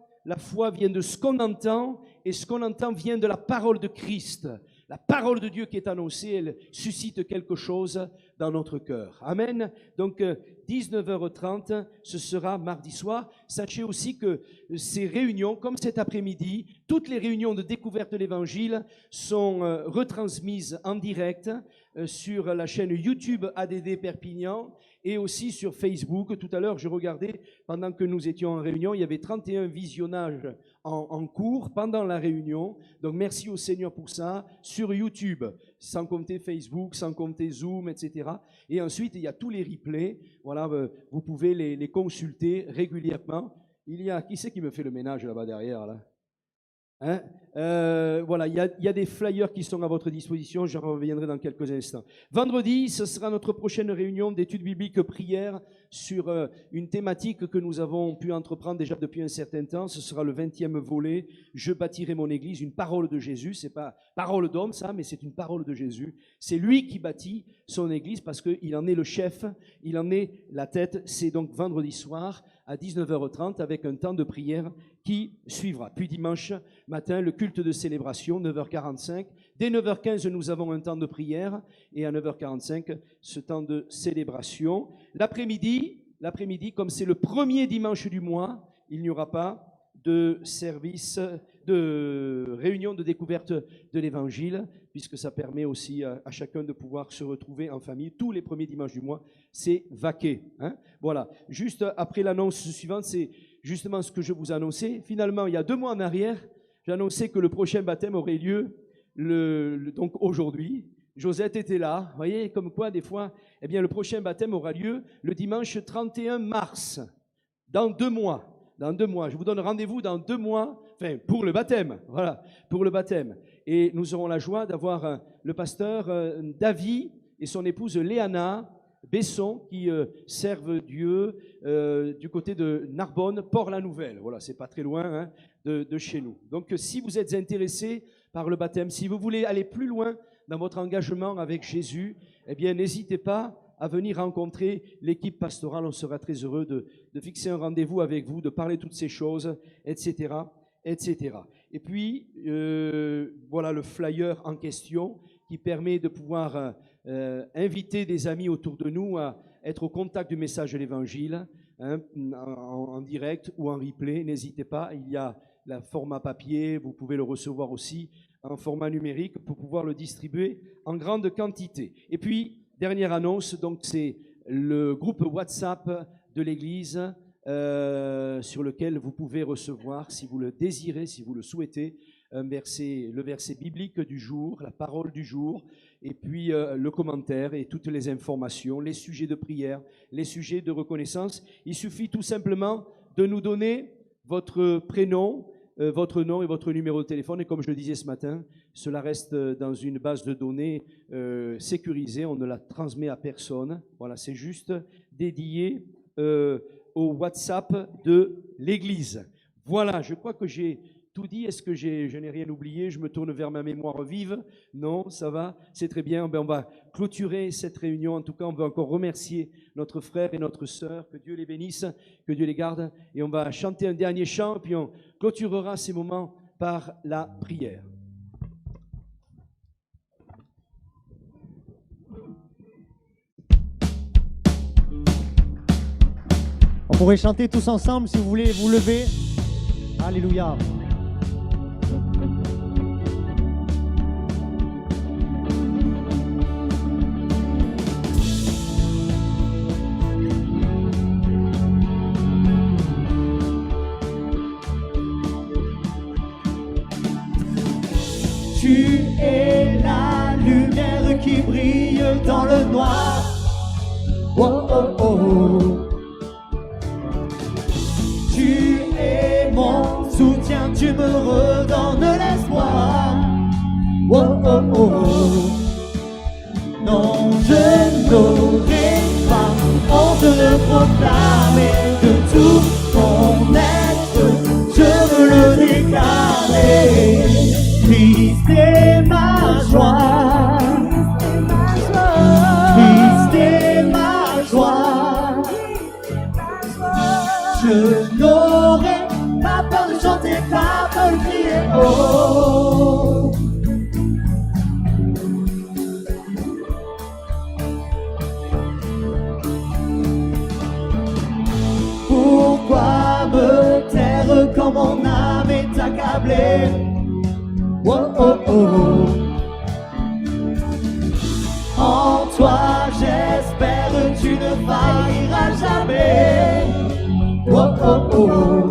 [SPEAKER 1] vient de ce qu'on entend et ce qu'on entend vient de la parole de Christ. La parole de Dieu qui est annoncée, elle suscite quelque chose dans notre cœur. Amen. Donc, 19h30, ce sera mardi soir. Sachez aussi que ces réunions, comme cet après-midi, toutes les réunions de découverte de l'Évangile sont retransmises en direct sur la chaîne YouTube ADD Perpignan et aussi sur Facebook. Tout à l'heure, je regardais, pendant que nous étions en réunion, il y avait 31 visionnages en cours pendant la réunion. Donc, merci au Seigneur pour ça, sur YouTube, sans compter Facebook, sans compter Zoom, etc. Et ensuite, il y a tous les replays. Voilà, vous pouvez les consulter régulièrement. Qui c'est qui me fait le ménage là-bas derrière, là? Hein? Voilà, il y a des flyers qui sont à votre disposition, j'en reviendrai dans quelques instants. Vendredi, ce sera notre prochaine réunion d'études bibliques prière sur une thématique que nous avons pu entreprendre déjà depuis un certain temps. Ce sera le 20e volet, Je bâtirai mon église, une parole de Jésus. C'est pas parole d'homme ça, mais c'est une parole de Jésus. C'est lui qui bâtit son église parce qu'il en est le chef, il en est la tête. C'est donc vendredi soir à 19h30 avec un temps de prière qui suivra. Puis dimanche matin, le culte de célébration, 9h45. Dès 9h15, nous avons un temps de prière et à 9h45, ce temps de célébration. L'après-midi, comme c'est le premier dimanche du mois, il n'y aura pas de service, de réunion de découverte de l'Évangile, puisque ça permet aussi à chacun de pouvoir se retrouver en famille. Tous les premiers dimanches du mois, c'est vaquer. Hein. Voilà. Juste après l'annonce suivante, justement ce que je vous annonçais. Finalement, il y a 2 mois en arrière, j'annonçais que le prochain baptême aurait lieu donc aujourd'hui. Josette était là. Vous voyez, comme quoi, des fois, eh bien, le prochain baptême aura lieu le dimanche 31 mars, dans 2 mois. Dans 2 mois. Je vous donne rendez-vous dans 2 mois, enfin, pour le baptême. Voilà, pour le baptême. Et nous aurons la joie d'avoir le pasteur David et son épouse Léana Besson qui servent Dieu du côté de Narbonne, Port-la-Nouvelle. Voilà, c'est pas très loin hein, de chez nous. Donc, si vous êtes intéressé par le baptême, si vous voulez aller plus loin dans votre engagement avec Jésus, eh bien, n'hésitez pas à venir rencontrer l'équipe pastorale. On sera très heureux de fixer un rendez-vous avec vous, de parler de toutes ces choses, etc., etc. Et puis, voilà le flyer en question qui permet de pouvoir inviter des amis autour de nous à être au contact du message de l'Évangile, hein, en direct ou en replay. N'hésitez pas, il y a le format papier, vous pouvez le recevoir aussi en format numérique pour pouvoir le distribuer en grande quantité. Et puis, dernière annonce, donc c'est le groupe WhatsApp de l'Église sur lequel vous pouvez recevoir, si vous le désirez, si vous le souhaitez, le verset biblique du jour, la parole du jour, et puis le commentaire et toutes les informations, les sujets de prière, les sujets de reconnaissance. Il suffit tout simplement de nous donner votre prénom, votre nom et votre numéro de téléphone. Et comme je le disais ce matin, cela reste dans une base de données sécurisée. On ne la transmet à personne. Voilà, c'est juste dédié au WhatsApp de l'Église. Voilà, je crois que j'ai tout dit. Est-ce que je n'ai rien oublié? Je me tourne vers ma mémoire vive. Non, ça va, c'est très bien. Ben, on va clôturer cette réunion. En tout cas, on veut encore remercier notre frère et notre sœur. Que Dieu les bénisse, que Dieu les garde. Et on va chanter un dernier chant, puis on clôturera ces moments par la prière.
[SPEAKER 2] On pourrait chanter tous ensemble si vous voulez vous lever. Alléluia. Tu es la lumière qui brille dans le noir. Oh oh oh. Tu es mon soutien, tu me redonnes l'espoir. Oh oh oh. Non, je n'aurai pas honte de proclamer de tout mon être, je veux le déclarer. Christ est ma joie, Christ est ma joie. Je n'aurai pas peur de chanter, pas peur de crier, oh. Pourquoi me taire quand mon âme est accablée? Oh oh oh. En toi j'espère, tu ne failliras jamais. Oh oh oh.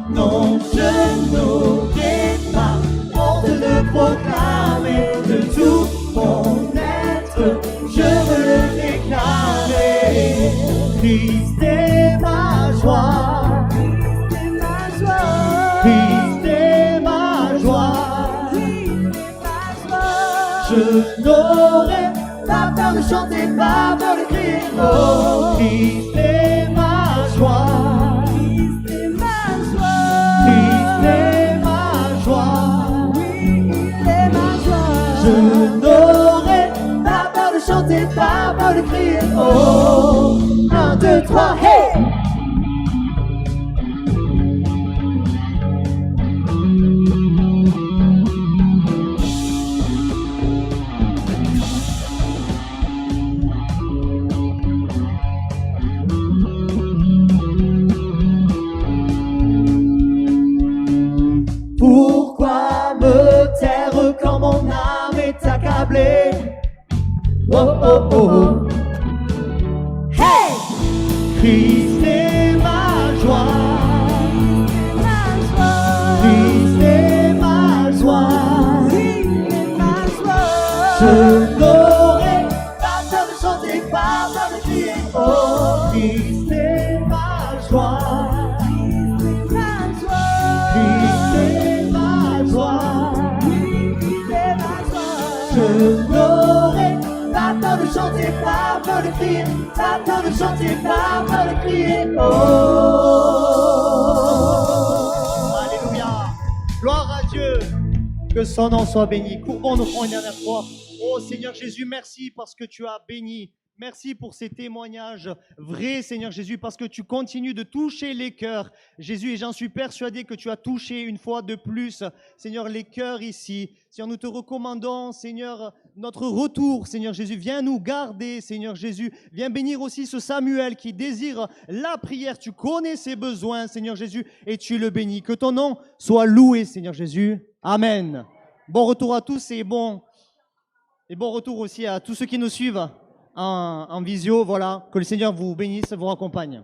[SPEAKER 2] Non, je n'aurai pas honte de proclamer de tout mon être, je veux le déclarer. Christ est ma joie, Christ est ma joie, je n'aurai pas peur de chanter, pas peur de crier, oh, Christ est ma joie, Christ est ma joie, Christ est ma joie, oui, il est ma joie. Je n'aurai pas peur de chanter, pas peur de crier, oh, 1, 2, 3, hey! Pourquoi me taire quand mon âme est accablée? Oh oh oh. Hey! Christ est ma joie.
[SPEAKER 5] louer. Pas peur de chanter, pas peur de crier, pas peur de chanter, pas peur de crier. Oh.
[SPEAKER 2] Alléluia. Gloire à Dieu. Que son nom soit béni. Courbons nos fronts une dernière fois. Oh Seigneur Jésus, merci parce que tu as béni. Merci pour ces témoignages vrais, Seigneur Jésus, parce que tu continues de toucher les cœurs. Jésus, et j'en suis persuadé que tu as touché une fois de plus, Seigneur, les cœurs ici. Seigneur, nous te recommandons, Seigneur, notre retour, Seigneur Jésus. Viens nous garder, Seigneur Jésus. Viens bénir aussi ce Samuel qui désire la prière. Tu connais ses besoins, Seigneur Jésus, et tu le bénis. Que ton nom soit loué, Seigneur Jésus. Amen. Bon retour à tous et bon retour aussi à tous ceux qui nous suivent en visio. Voilà, que le Seigneur vous bénisse, vous raccompagne.